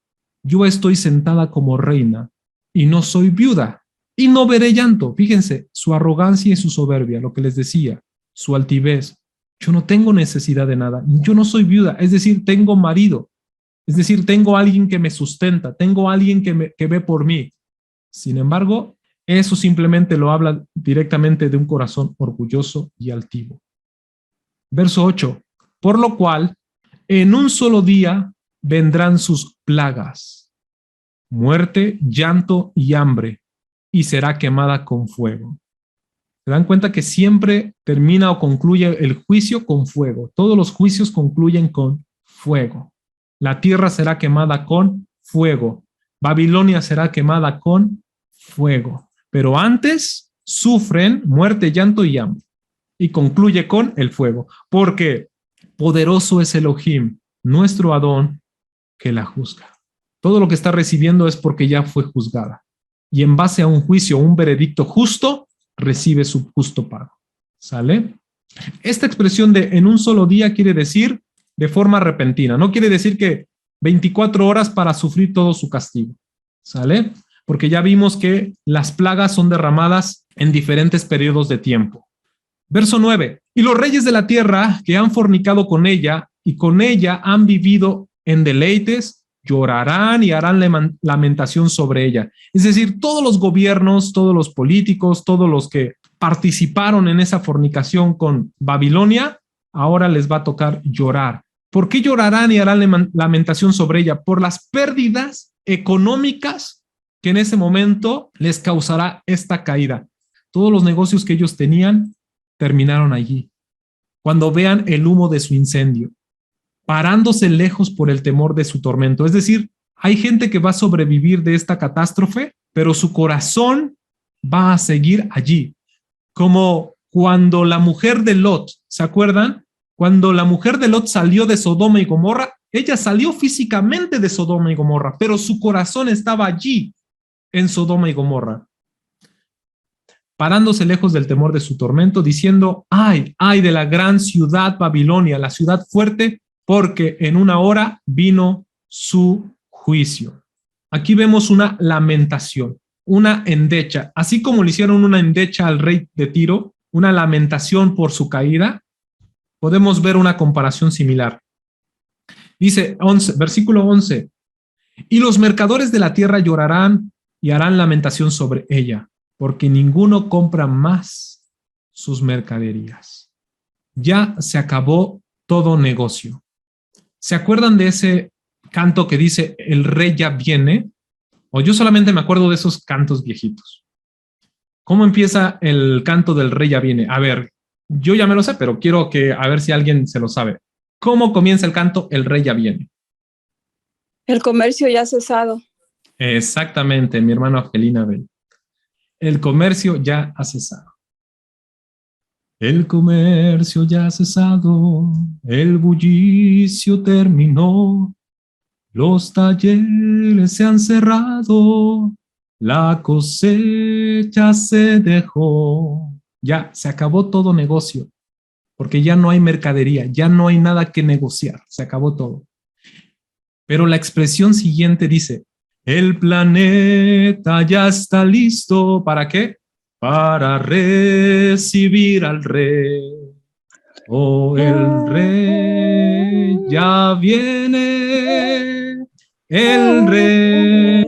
yo estoy sentada como reina y no soy viuda y no veré llanto. Fíjense, su arrogancia y su soberbia, lo que les decía, su altivez. Yo no tengo necesidad de nada, yo no soy viuda, es decir, tengo marido, es decir, tengo alguien que me sustenta, tengo alguien que ve por mí. Sin embargo, eso simplemente lo habla directamente de un corazón orgulloso y altivo. Verso 8. Por lo cual, en un solo día vendrán sus plagas, muerte, llanto y hambre, y será quemada con fuego. ¿Se dan cuenta que siempre termina o concluye el juicio con fuego? Todos los juicios concluyen con fuego. La tierra será quemada con fuego. Babilonia será quemada con fuego. Pero antes sufren muerte, llanto y hambre. Y concluye con el fuego. Porque poderoso es Elohim, nuestro Adón, que la juzga. Todo lo que está recibiendo es porque ya fue juzgada. Y en base a un juicio, un veredicto justo, recibe su justo pago. ¿Sale? Esta expresión de en un solo día quiere decir de forma repentina. No quiere decir que 24 horas para sufrir todo su castigo. ¿Sale? Porque ya vimos que las plagas son derramadas en diferentes periodos de tiempo. Verso 9. Y los reyes de la tierra que han fornicado con ella y con ella han vivido en deleites, llorarán y harán lamentación sobre ella. Es decir, todos los gobiernos, todos los políticos, todos los que participaron en esa fornicación con Babilonia, ahora les va a tocar llorar. ¿Por qué llorarán y harán lamentación sobre ella? Por las pérdidas económicas que en ese momento les causará esta caída. Todos los negocios que ellos tenían terminaron allí. Cuando vean el humo de su incendio, parándose lejos por el temor de su tormento. Es decir, hay gente que va a sobrevivir de esta catástrofe, pero su corazón va a seguir allí. Como cuando la mujer de Lot, ¿se acuerdan? Cuando la mujer de Lot salió de Sodoma y Gomorra, ella salió físicamente de Sodoma y Gomorra, pero su corazón estaba allí, en Sodoma y Gomorra, parándose lejos del temor de su tormento, diciendo, ay, ay de la gran ciudad Babilonia, la ciudad fuerte, porque en una hora vino su juicio. Aquí vemos una lamentación, una endecha, así como le hicieron una endecha al rey de Tiro, una lamentación por su caída, podemos ver una comparación similar. Dice versículo 11, y los mercadores de la tierra llorarán y harán lamentación sobre ella, porque ninguno compra más sus mercaderías. Ya se acabó todo negocio. ¿Se acuerdan de ese canto que dice, el rey ya viene? O yo solamente me acuerdo de esos cantos viejitos. ¿Cómo empieza el canto del rey ya viene? A ver, yo ya me lo sé, pero quiero a ver si alguien se lo sabe. ¿Cómo comienza el canto el rey ya viene? El comercio ya ha cesado. Exactamente, mi hermano Angelina Bell. El comercio ya ha cesado. El comercio ya ha cesado, el bullicio terminó, los talleres se han cerrado, la cosecha se dejó. Ya se acabó todo negocio, porque ya no hay mercadería, ya no hay nada que negociar, se acabó todo. Pero la expresión siguiente dice, el planeta ya está listo, ¿para qué? Para recibir al rey. Oh, el rey ya viene, el rey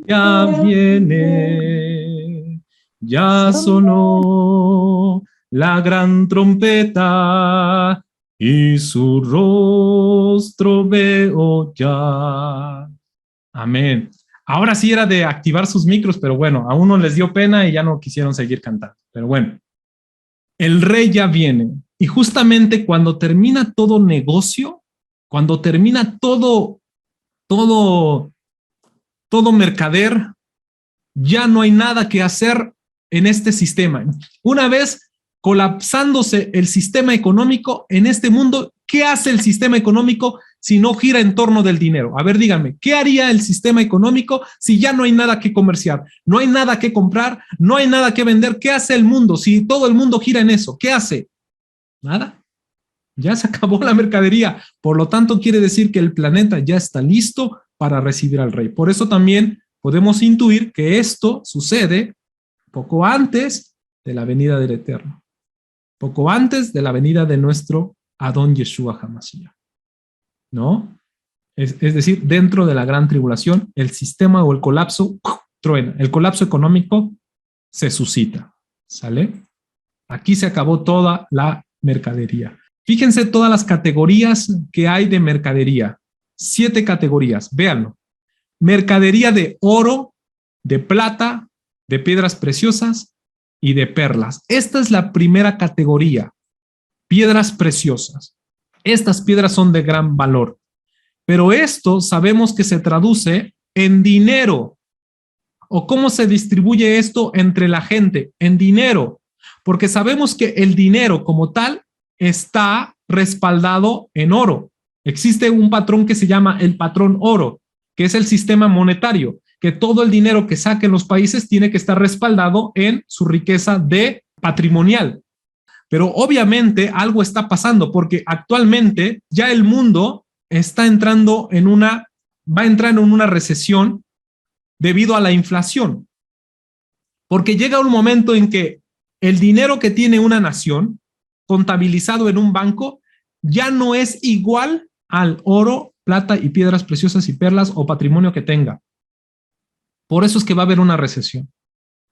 ya viene, ya sonó la gran trompeta y su rostro veo ya. Amén. Ahora sí era de activar sus micros, pero bueno, a uno les dio pena y ya no quisieron seguir cantando. Pero bueno, el rey ya viene. Y justamente cuando termina todo negocio, cuando termina todo mercader, ya no hay nada que hacer en este sistema. Una vez colapsándose el sistema económico en este mundo, ¿qué hace el sistema económico si no gira en torno del dinero? A ver, díganme, ¿qué haría el sistema económico si ya no hay nada que comerciar, no hay nada que comprar, no hay nada que vender? ¿Qué hace el mundo si todo el mundo gira en eso? ¿Qué hace? Nada. Ya se acabó la mercadería. Por lo tanto, quiere decir que el planeta ya está listo para recibir al rey. Por eso también podemos intuir que esto sucede poco antes de la venida del Eterno, poco antes de la venida de nuestro Adón Yeshua HaMashiach, ¿no? Es decir, dentro de la gran tribulación, el sistema o el colapso truena, el colapso económico se suscita, ¿sale? Aquí se acabó toda la mercadería. Fíjense todas las categorías que hay de mercadería. 7 categorías, véanlo. Mercadería de oro, de plata, de piedras preciosas y de perlas. Esta es la primera categoría, piedras preciosas. Estas piedras son de gran valor, pero esto sabemos que se traduce en dinero. ¿O cómo se distribuye esto entre la gente? En dinero, porque sabemos que el dinero como tal está respaldado en oro. Existe un patrón que se llama el patrón oro, que es el sistema monetario, que todo el dinero que saquen los países tiene que estar respaldado en su riqueza de patrimonial. Pero obviamente algo está pasando porque actualmente ya el mundo está entrando va a entrar en una recesión debido a la inflación. Porque llega un momento en que el dinero que tiene una nación contabilizado en un banco ya no es igual al oro, plata y piedras preciosas y perlas o patrimonio que tenga. Por eso es que va a haber una recesión,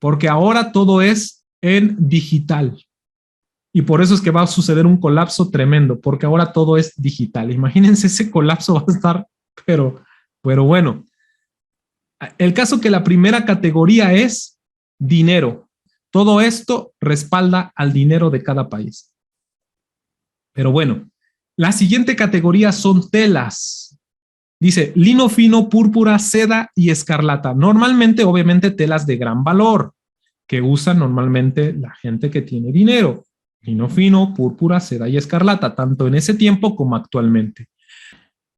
porque ahora todo es en digital. Y por eso es que va a suceder un colapso tremendo, porque ahora todo es digital. Imagínense, ese colapso va a estar, pero bueno. El caso que la primera categoría es dinero. Todo esto respalda al dinero de cada país. Pero bueno, la siguiente categoría son telas. Dice lino fino, púrpura, seda y escarlata. Normalmente, obviamente, telas de gran valor que usa normalmente la gente que tiene dinero. lino fino, púrpura, seda y escarlata, tanto en ese tiempo como actualmente.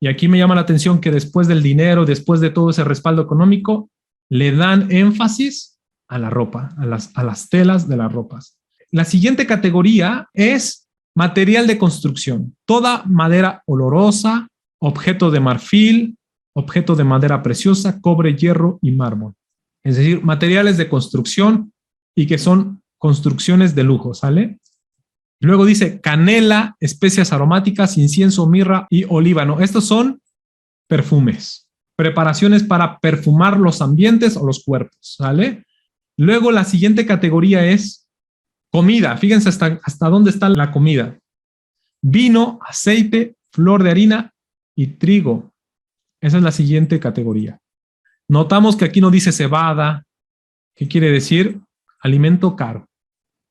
Y aquí me llama la atención que después del dinero, después de todo ese respaldo económico, le dan énfasis a la ropa, a las telas de las ropas. La siguiente categoría es material de construcción. Toda madera olorosa, objeto de marfil, objeto de madera preciosa, cobre, hierro y mármol. Es decir, materiales de construcción y que son construcciones de lujo, ¿sale? Luego dice canela, especias aromáticas, incienso, mirra y olíbano. Estos son perfumes, preparaciones para perfumar los ambientes o los cuerpos, ¿sale? Luego la siguiente categoría es comida. Fíjense hasta dónde está la comida. Vino, aceite, flor de harina y trigo. Esa es la siguiente categoría. Notamos que aquí no dice cebada. ¿Qué quiere decir? Alimento caro,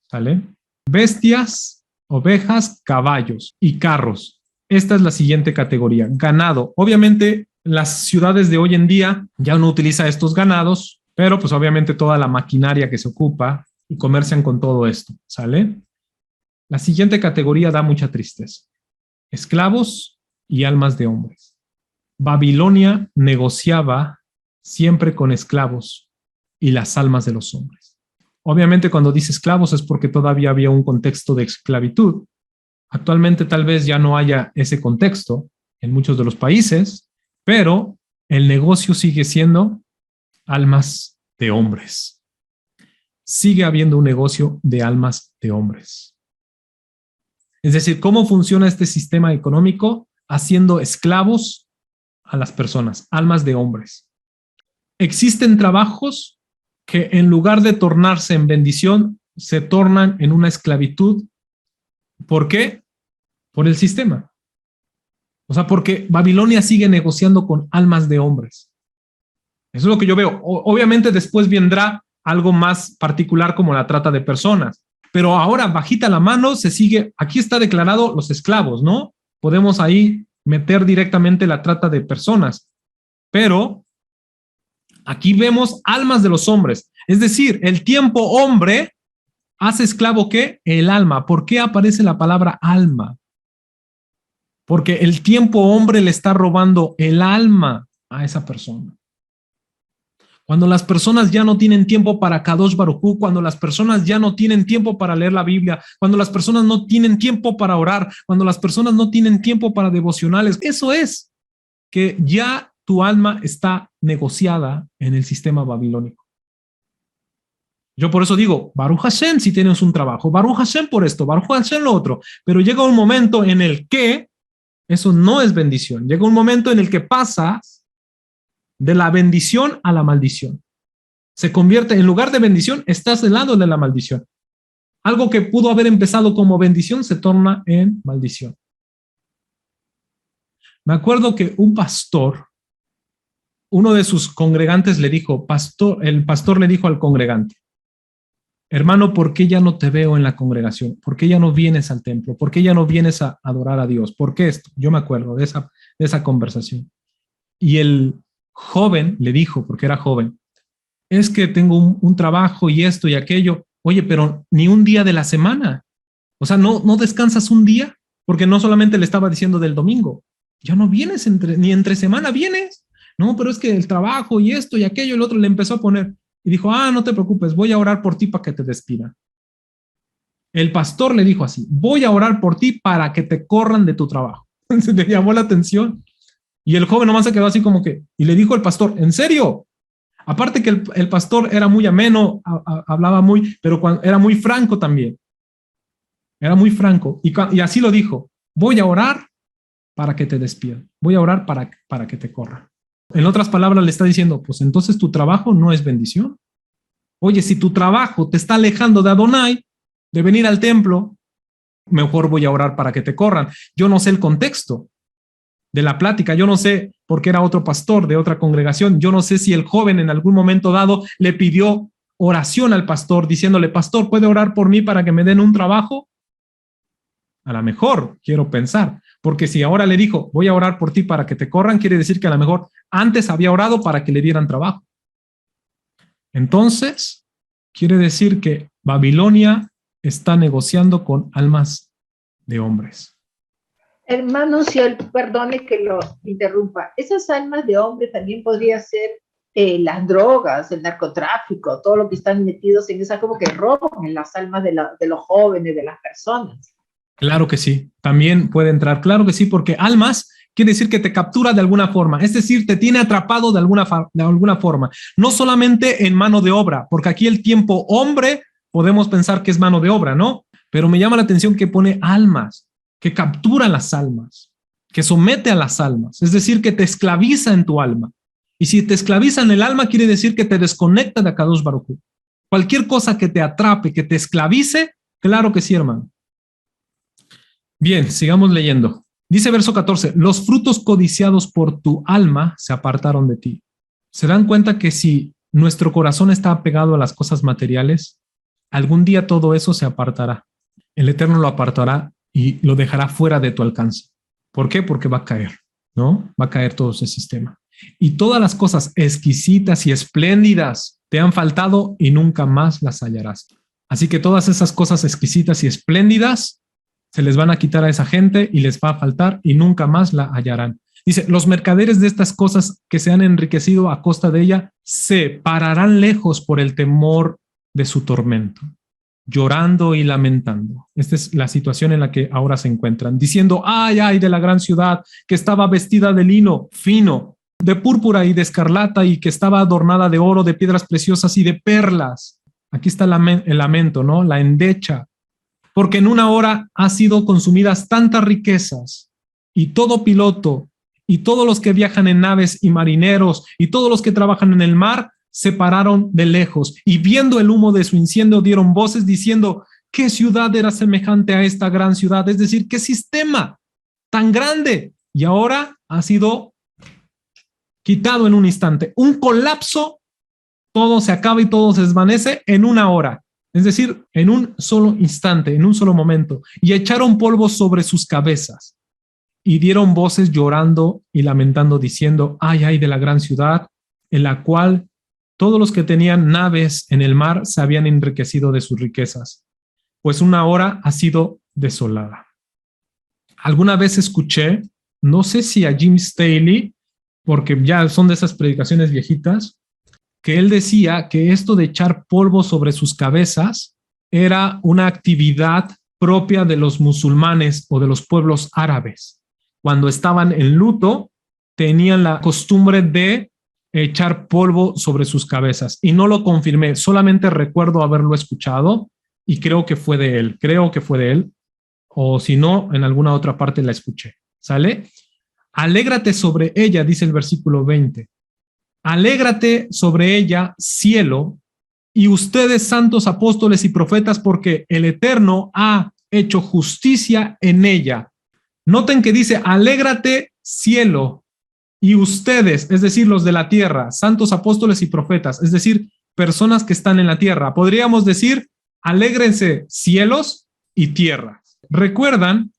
¿sale? Bestias, ovejas, caballos y carros. Esta es la siguiente categoría. Ganado. Obviamente, las ciudades de hoy en día ya no utilizan estos ganados, pero pues obviamente toda la maquinaria que se ocupa y comercian con todo esto, ¿sale? La siguiente categoría da mucha tristeza. Esclavos y almas de hombres. Babilonia negociaba siempre con esclavos y las almas de los hombres. Obviamente cuando dice esclavos es porque todavía había un contexto de esclavitud. Actualmente tal vez ya no haya ese contexto en muchos de los países, pero el negocio sigue siendo almas de hombres. Sigue habiendo un negocio de almas de hombres. Es decir, ¿cómo funciona este sistema económico? Haciendo esclavos a las personas, almas de hombres. Existen trabajos que en lugar de tornarse en bendición, se tornan en una esclavitud. ¿Por qué? Por el sistema. O sea, porque Babilonia sigue negociando con almas de hombres. Eso es lo que yo veo. Obviamente después vendrá algo más particular como la trata de personas. Pero ahora, bajita la mano, se sigue, aquí está declarado los esclavos, ¿no? Podemos ahí meter directamente la trata de personas. Pero aquí vemos almas de los hombres. Es decir, el tiempo hombre hace esclavo ¿qué? El alma. ¿Por qué aparece la palabra alma? Porque el tiempo hombre le está robando el alma a esa persona. Cuando las personas ya no tienen tiempo para Kadosh Baruj Hu, cuando las personas ya no tienen tiempo para leer la Biblia, cuando las personas no tienen tiempo para orar, cuando las personas no tienen tiempo para devocionales, eso es que ya tu alma está negociada en el sistema babilónico. Yo por eso digo, Baruch Hashem si tienes un trabajo, Baruch Hashem por esto, Baruch Hashem lo otro, pero llega un momento en el que eso no es bendición, llega un momento en el que pasas de la bendición a la maldición. Se convierte, en lugar de bendición, estás del lado de la maldición. Algo que pudo haber empezado como bendición se torna en maldición. Me acuerdo que un pastor, uno de sus congregantes le dijo, el pastor le dijo al congregante, hermano, ¿por qué ya no te veo en la congregación? ¿Por qué ya no vienes al templo? ¿Por qué ya no vienes a adorar a Dios? ¿Por qué esto? Yo me acuerdo de esa conversación. Y el joven le dijo, porque era joven, es que tengo un trabajo y esto y aquello. Oye, pero ni un día de la semana. O sea, no descansas un día, porque no solamente le estaba diciendo del domingo. Ya no vienes ni entre semana vienes. No, pero es que el trabajo y esto y aquello, el otro le empezó a poner. Y dijo, no te preocupes, voy a orar por ti para que te despidan. El pastor le dijo así, voy a orar por ti para que te corran de tu trabajo. Se le llamó la atención. Y el joven nomás se quedó así como que, y le dijo el pastor, ¿en serio? Aparte que el pastor era muy ameno, hablaba muy, pero era muy franco también. Era muy franco. Y así lo dijo, voy a orar para que te despidan. Voy a orar para que te corran. En otras palabras le está diciendo, pues entonces tu trabajo no es bendición. Oye, si tu trabajo te está alejando de Adonai, de venir al templo, mejor voy a orar para que te corran. Yo no sé el contexto de la plática, yo no sé por qué era otro pastor de otra congregación, yo no sé si el joven en algún momento dado le pidió oración al pastor diciéndole, pastor, ¿puede orar por mí para que me den un trabajo? A lo mejor, quiero pensar, porque si ahora le dijo, voy a orar por ti para que te corran, quiere decir que a lo mejor antes había orado para que le dieran trabajo. Entonces, quiere decir que Babilonia está negociando con almas de hombres. Hermano, si perdone que lo interrumpa, esas almas de hombres también podría ser las drogas, el narcotráfico, todo lo que están metidos en esa, como que roban en las almas de los jóvenes, de las personas. Claro que sí, también puede entrar, claro que sí, porque almas quiere decir que te captura de alguna forma, es decir, te tiene atrapado de alguna forma, no solamente en mano de obra, porque aquí el tiempo hombre podemos pensar que es mano de obra, ¿no? Pero me llama la atención que pone almas, que captura las almas, que somete a las almas, es decir, que te esclaviza en tu alma. Y si te esclaviza en el alma, quiere decir que te desconecta de Akadosh Baruj Hu. Cualquier cosa que te atrape, que te esclavice, claro que sí, hermano. Bien, sigamos leyendo. Dice verso 14, los frutos codiciados por tu alma se apartaron de ti. ¿Se dan cuenta que si nuestro corazón está apegado a las cosas materiales, algún día todo eso se apartará? El Eterno lo apartará y lo dejará fuera de tu alcance. ¿Por qué? Porque va a caer, ¿no? Va a caer todo ese sistema. Y todas las cosas exquisitas y espléndidas te han faltado y nunca más las hallarás. Así que todas esas cosas exquisitas y espléndidas se les van a quitar a esa gente y les va a faltar y nunca más la hallarán. Dice, los mercaderes de estas cosas que se han enriquecido a costa de ella se pararán lejos por el temor de su tormento, llorando y lamentando. Esta es la situación en la que ahora se encuentran, diciendo, ay, ay de la gran ciudad que estaba vestida de lino fino, de púrpura y de escarlata y que estaba adornada de oro, de piedras preciosas y de perlas. Aquí está el lamento, ¿no? La endecha. Porque en una hora ha sido consumidas tantas riquezas y todo piloto y todos los que viajan en naves y marineros y todos los que trabajan en el mar se pararon de lejos y viendo el humo de su incendio dieron voces diciendo, ¿qué ciudad era semejante a esta gran ciudad? Es decir, ¿qué sistema tan grande? Y ahora ha sido quitado en un instante. Un colapso, todo se acaba y todo se desvanece en una hora. Es decir, en un solo instante, en un solo momento. Y echaron polvo sobre sus cabezas y dieron voces llorando y lamentando diciendo, ay, ay de la gran ciudad en la cual todos los que tenían naves en el mar se habían enriquecido de sus riquezas, pues una hora ha sido desolada. Alguna vez escuché, no sé si a Jim Staley, porque ya son de esas predicaciones viejitas, que él decía que esto de echar polvo sobre sus cabezas era una actividad propia de los musulmanes o de los pueblos árabes. Cuando estaban en luto, tenían la costumbre de echar polvo sobre sus cabezas. Y no lo confirmé, solamente recuerdo haberlo escuchado y creo que fue de él, o si no, en alguna otra parte la escuché. ¿Sale? Alégrate sobre ella, dice el versículo 20. Alégrate sobre ella, cielo, y ustedes, santos apóstoles y profetas, porque el Eterno ha hecho justicia en ella. Noten que dice, alégrate, cielo, y ustedes, es decir, los de la tierra, santos apóstoles y profetas, es decir, personas que están en la tierra. Podríamos decir, alégrense, cielos y tierra. ¿Recuerdan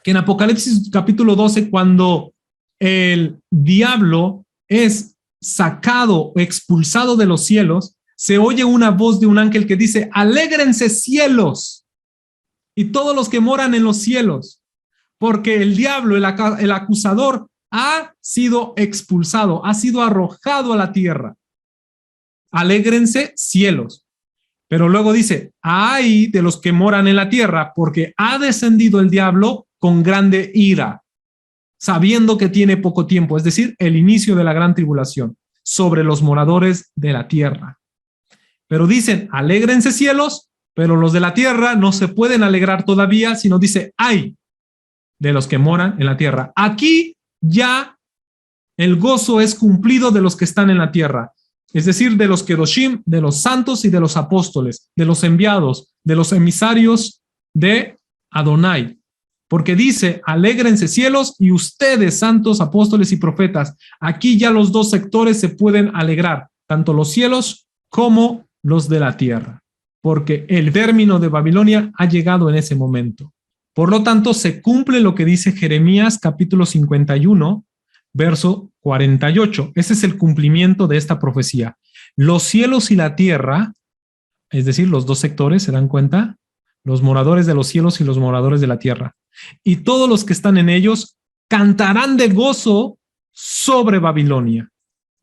que en Apocalipsis capítulo 12, cuando el diablo es sacado o expulsado de los cielos, se oye una voz de un ángel que dice, alégrense cielos y todos los que moran en los cielos, porque el diablo, el acusador, ha sido expulsado, ha sido arrojado a la tierra. Alégrense cielos. Pero luego dice, ay de los que moran en la tierra, porque ha descendido el diablo con grande ira, sabiendo que tiene poco tiempo, es decir, el inicio de la gran tribulación, sobre los moradores de la tierra. Pero dicen, alégrense cielos, pero los de la tierra no se pueden alegrar todavía, sino dice, ay de los que moran en la tierra. Aquí ya el gozo es cumplido de los que están en la tierra, es decir, de los kedoshim, de los santos y de los apóstoles, de los enviados, de los emisarios de Adonai. Porque dice, alégrense cielos y ustedes, santos, apóstoles y profetas. Aquí ya los dos sectores se pueden alegrar, tanto los cielos como los de la tierra, porque el término de Babilonia ha llegado en ese momento. Por lo tanto, se cumple lo que dice Jeremías capítulo 51, verso 48. Ese es el cumplimiento de esta profecía. Los cielos y la tierra, es decir, los dos sectores, ¿se dan cuenta? los moradores de los cielos y los moradores de la tierra. Y todos los que están en ellos cantarán de gozo sobre Babilonia.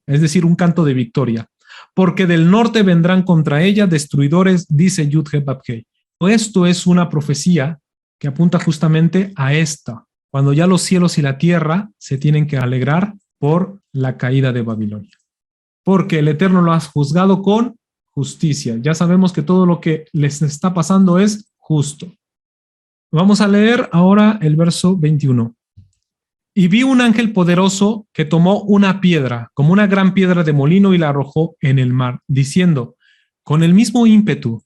Es decir, un canto de victoria. Porque del norte vendrán contra ella destruidores, dice Yud-He-Bab-Hei. Esto es una profecía que apunta justamente a esta, cuando ya los cielos y la tierra se tienen que alegrar por la caída de Babilonia. Porque el Eterno lo ha juzgado con justicia. Ya sabemos que todo lo que les está pasando es justo. Vamos a leer ahora el verso 21. Y vi un ángel poderoso que tomó una piedra, como una gran piedra de molino, y la arrojó en el mar, diciendo, con el mismo ímpetu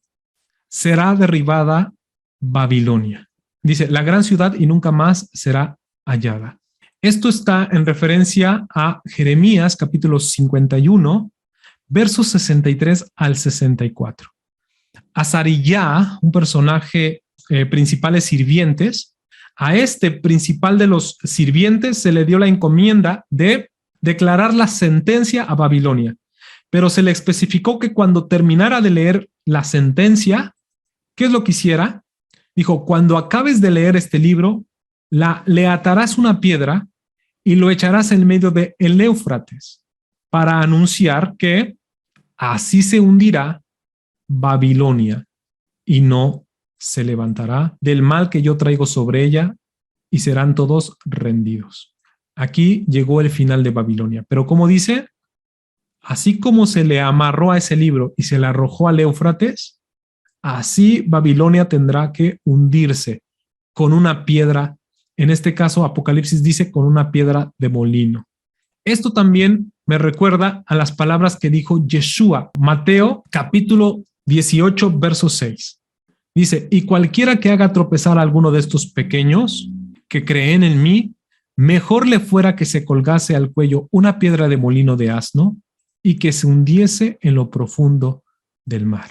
será derribada Babilonia. Dice, la gran ciudad, y nunca más será hallada. Esto está en referencia a Jeremías capítulo 51, versos 63 al 64. Azariyá, un personaje principal de sirvientes, a este principal de los sirvientes se le dio la encomienda de declarar la sentencia a Babilonia, pero se le especificó que cuando terminara de leer la sentencia, ¿qué es lo que hiciera? Dijo, cuando acabes de leer este libro, le atarás una piedra y lo echarás en medio del Éufrates para anunciar que así se hundirá Babilonia y no se levantará del mal que yo traigo sobre ella y serán todos rendidos. Aquí llegó el final de Babilonia. Pero como dice, así como se le amarró a ese libro y se le arrojó al Éufrates, así Babilonia tendrá que hundirse con una piedra. En este caso, Apocalipsis dice con una piedra de molino. Esto también me recuerda a las palabras que dijo Yeshua, Mateo capítulo 18, verso 6. Dice, y cualquiera que haga tropezar a alguno de estos pequeños que creen en mí, mejor le fuera que se colgase al cuello una piedra de molino de asno y que se hundiese en lo profundo del mar.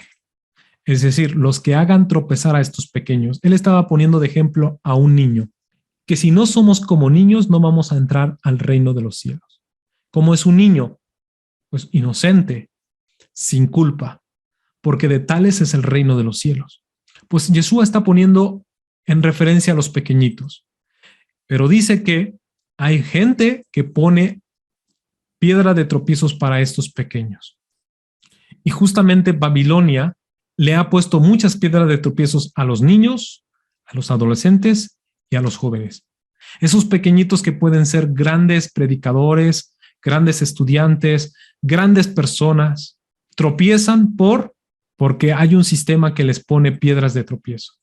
Es decir, los que hagan tropezar a estos pequeños. Él estaba poniendo de ejemplo a un niño, que si no somos como niños no vamos a entrar al reino de los cielos. ¿Cómo es un niño? Pues inocente, sin culpa, porque de tales es el reino de los cielos. Pues Yeshua está poniendo en referencia a los pequeñitos, pero dice que hay gente que pone piedra de tropiezos para estos pequeños. Y justamente Babilonia le ha puesto muchas piedras de tropiezos a los niños, a los adolescentes y a los jóvenes. Esos pequeñitos que pueden ser grandes predicadores, grandes estudiantes, grandes personas, tropiezan porque hay un sistema que les pone piedras de tropiezo.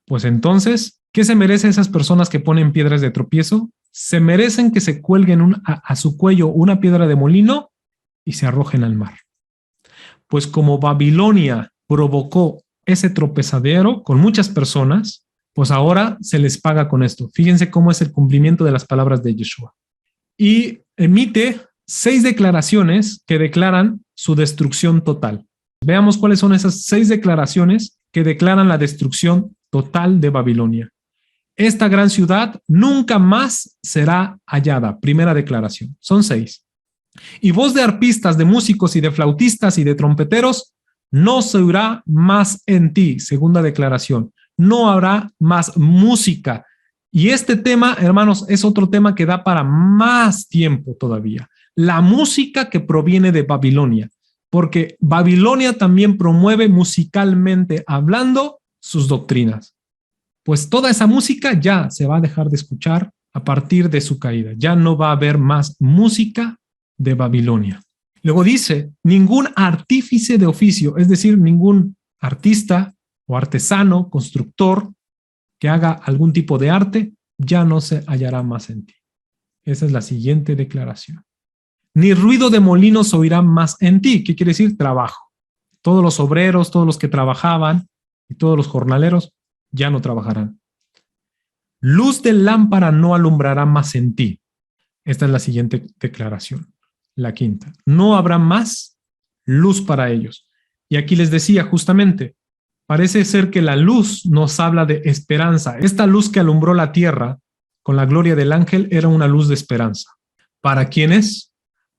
Pues entonces, ¿qué se merecen esas personas que ponen piedras de tropiezo? Se merecen que se cuelguen a su cuello una piedra de molino y se arrojen al mar. Pues como Babilonia provocó ese tropezadero con muchas personas, pues ahora se les paga con esto. Fíjense cómo es el cumplimiento de las palabras de Yeshua. Y emite 6 declaraciones que declaran su destrucción total. Veamos cuáles son esas 6 declaraciones que declaran la destrucción total de Babilonia. Esta gran ciudad nunca más será hallada. Primera declaración. Son 6. Y voz de arpistas, de músicos y de flautistas y de trompeteros no se oirá más en ti. Segunda declaración. No habrá más música. Y este tema, hermanos, es otro tema que da para más tiempo todavía. La música que proviene de Babilonia. Porque Babilonia también promueve musicalmente hablando sus doctrinas. Pues toda esa música ya se va a dejar de escuchar a partir de su caída. Ya no va a haber más música de Babilonia. Luego dice, ningún artífice de oficio, es decir, ningún artista o artesano, constructor que haga algún tipo de arte, ya no se hallará más en ti. Esa es la siguiente declaración. Ni ruido de molinos oirá más en ti. ¿Qué quiere decir? Trabajo. Todos los obreros, todos los que trabajaban y todos los jornaleros ya no trabajarán. Luz de lámpara no alumbrará más en ti. Esta es la siguiente declaración. La quinta. No habrá más luz para ellos. Y aquí les decía justamente, parece ser que la luz nos habla de esperanza. Esta luz que alumbró la tierra con la gloria del ángel era una luz de esperanza. ¿Para quiénes?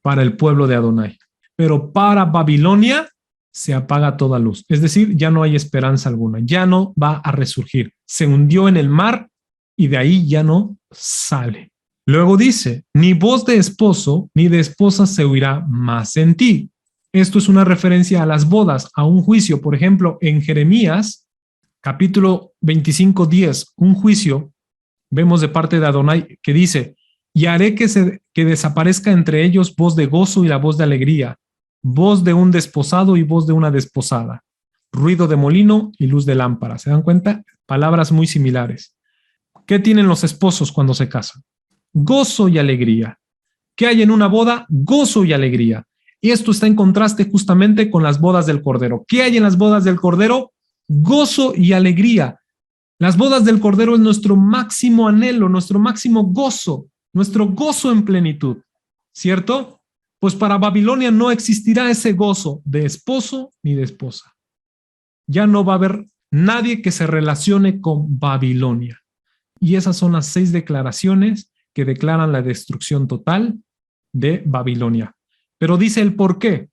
Para el pueblo de Adonai. Pero para Babilonia se apaga toda luz. Es decir, ya no hay esperanza alguna, ya no va a resurgir. Se hundió en el mar y de ahí ya no sale. Luego dice, ni voz de esposo ni de esposa se oirá más en ti. Esto es una referencia a las bodas, a un juicio. Por ejemplo, en Jeremías, capítulo 25, 10, un juicio, vemos de parte de Adonai que dice, y haré que desaparezca entre ellos voz de gozo y la voz de alegría, voz de un desposado y voz de una desposada, ruido de molino y luz de lámpara. ¿Se dan cuenta? Palabras muy similares. ¿Qué tienen los esposos cuando se casan? Gozo y alegría. ¿Qué hay en una boda? Gozo y alegría. Y esto está en contraste justamente con las bodas del Cordero. ¿Qué hay en las bodas del Cordero? Gozo y alegría. Las bodas del Cordero es nuestro máximo anhelo, nuestro máximo gozo, nuestro gozo en plenitud, ¿cierto? Pues para Babilonia no existirá ese gozo de esposo ni de esposa. Ya no va a haber nadie que se relacione con Babilonia. Y esas son las 6 declaraciones que declaran la destrucción total de Babilonia. Pero dice el por qué.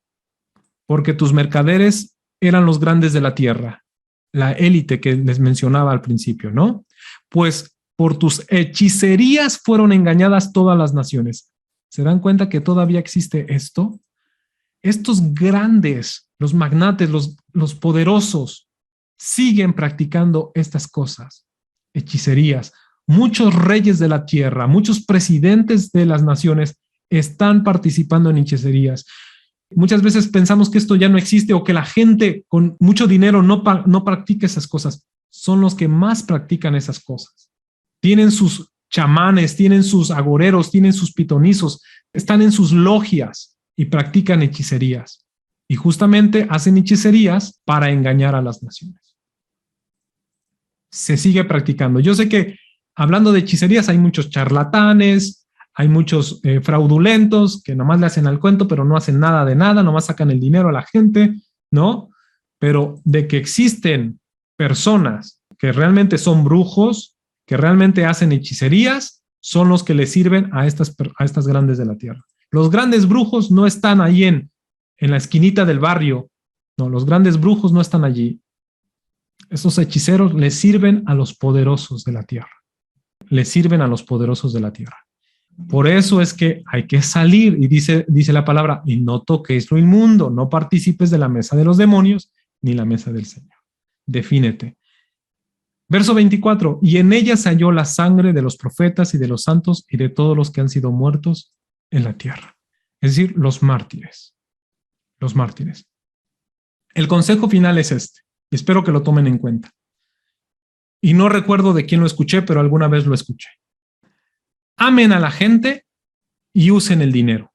Porque tus mercaderes eran los grandes de la tierra, la élite que les mencionaba al principio, ¿no? Pues por tus hechicerías fueron engañadas todas las naciones. ¿Se dan cuenta que todavía existe esto? Estos grandes, los magnates, los poderosos, siguen practicando estas cosas, hechicerías. Muchos reyes de la tierra, muchos presidentes de las naciones están participando en hechicerías. Muchas veces pensamos que esto ya no existe o que la gente con mucho dinero no practica esas cosas. Son los que más practican esas cosas. Tienen sus chamanes, tienen sus agoreros, tienen sus pitonizos, están en sus logias y practican hechicerías. Y justamente hacen hechicerías para engañar a las naciones. Se sigue practicando. Yo sé que hablando de hechicerías hay muchos charlatanes, hay muchos fraudulentos que nomás le hacen al cuento, pero no hacen nada de nada, nomás sacan el dinero a la gente, ¿no? Pero de que existen personas que realmente son brujos, que realmente hacen hechicerías, son los que le sirven a estas grandes de la tierra. Los grandes brujos no están ahí en la esquinita del barrio, no, los grandes brujos no están allí. Esos hechiceros les sirven a los poderosos de la tierra. Les sirven a los poderosos de la tierra. Por eso es que hay que salir, y dice la palabra, y no toquéis lo inmundo, no participes de la mesa de los demonios, ni la mesa del Señor. Defínete. Verso 24, y en ella se halló la sangre de los profetas y de los santos y de todos los que han sido muertos en la tierra. Es decir, los mártires. Los mártires. El consejo final es este, y espero que lo tomen en cuenta. Y no recuerdo de quién lo escuché, pero alguna vez lo escuché. Amen a la gente y usen el dinero.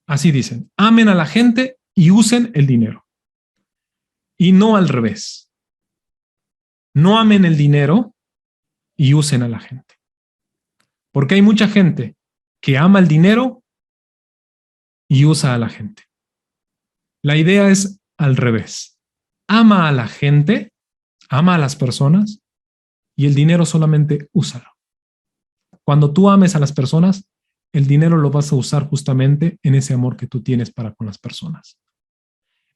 Así dicen, amen a la gente y usen el dinero. Y no al revés. No amen el dinero y usen a la gente. Porque hay mucha gente que ama el dinero y usa a la gente. La idea es al revés. Ama a la gente, ama a las personas y el dinero solamente úsalo. Cuando tú ames a las personas, el dinero lo vas a usar justamente en ese amor que tú tienes para con las personas.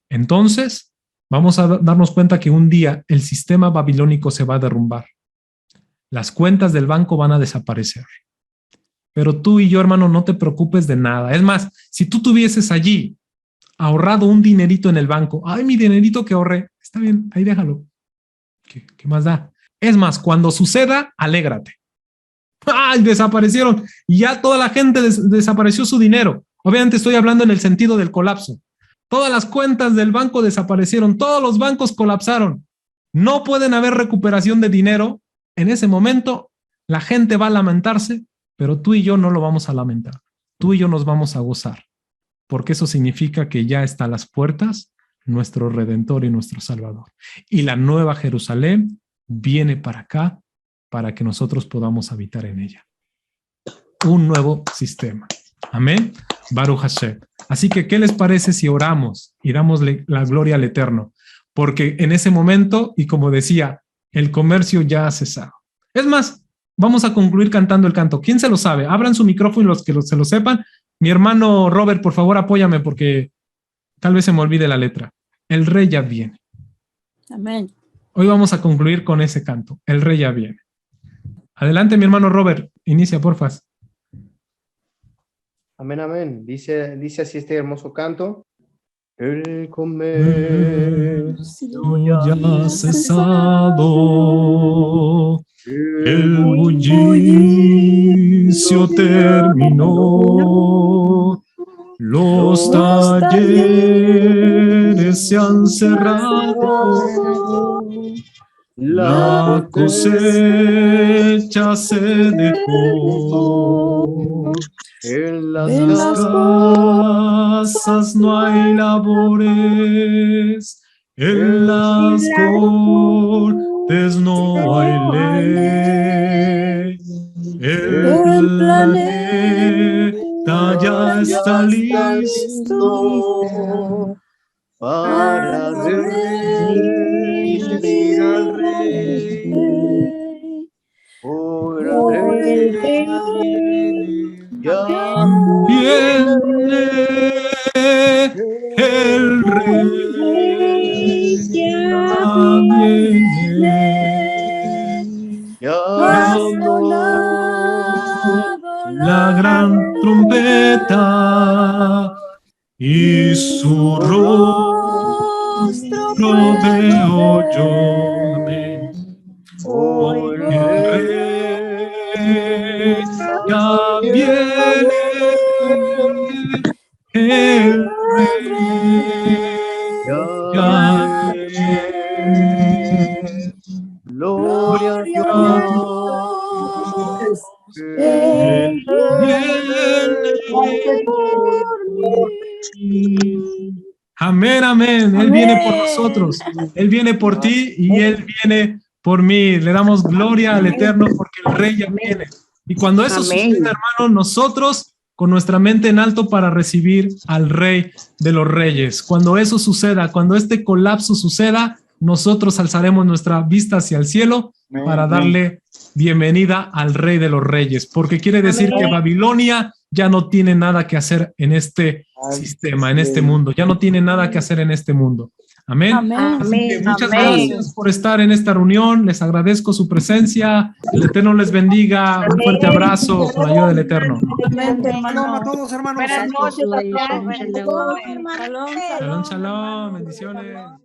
Entonces, vamos a darnos cuenta que un día el sistema babilónico se va a derrumbar. Las cuentas del banco van a desaparecer. Pero tú y yo, hermano, no te preocupes de nada. Es más, si tú tuvieses allí ahorrado un dinerito en el banco, ay, mi dinerito que ahorré, está bien, ahí déjalo. ¿Qué más da? Es más, cuando suceda, alégrate. ¡Ay, desaparecieron! Y ya toda la gente desapareció su dinero. Obviamente estoy hablando en el sentido del colapso. Todas las cuentas del banco desaparecieron, todos los bancos colapsaron. No pueden haber recuperación de dinero. En ese momento, la gente va a lamentarse, pero tú y yo no lo vamos a lamentar. Tú y yo nos vamos a gozar, porque eso significa que ya está a las puertas nuestro Redentor y nuestro Salvador. Y la nueva Jerusalén viene para acá, para que nosotros podamos habitar en ella. Un nuevo sistema. Amén. Baruch Hashem. Así que, ¿qué les parece si oramos y damos la gloria al Eterno? Porque en ese momento, y como decía, el comercio ya ha cesado. Es más, vamos a concluir cantando el canto. ¿Quién se lo sabe? Abran su micrófono y los que se lo sepan. Mi hermano Robert, por favor, apóyame porque tal vez se me olvide la letra. El rey ya viene. Amén. Hoy vamos a concluir con ese canto. El rey ya viene. Adelante, mi hermano Robert. Inicia, porfa. Amén, amén. Dice así este hermoso canto. El comercio Ya ha cesado. El bullicio terminó. Los talleres se han cerrado. La cosecha se dejó. en las En las casas no hay labores. En las cortes no hay ley. El planeta ya está listo para recibir al rey. Por el rey ya viene el rey, ya viene, ya la gran trompeta y su rostro veo yo. Amén. por El rey ya viene, el rey ya viene. gloria a Dios. Él viene. Amén, amén. Él viene por nosotros. Él viene por ti y Él viene por mí. Le damos gloria al Eterno porque el Rey ya viene. Y cuando eso suceda, hermano, nosotros con nuestra mente en alto para recibir al Rey de los Reyes. Cuando eso suceda, cuando este colapso suceda, nosotros alzaremos nuestra vista hacia el cielo para darle bienvenida al Rey de los Reyes, porque quiere decir que Babilonia ya no tiene nada que hacer en este sistema, en este mundo, ya no tiene nada que hacer en este mundo. Amén. Así que muchas gracias por estar en esta reunión, les agradezco su presencia, el Eterno les bendiga, un fuerte abrazo con la ayuda del Eterno. Shalom a todos, hermanos. Buenas noches a todos. Shalom, Shalom, shalom, bendiciones.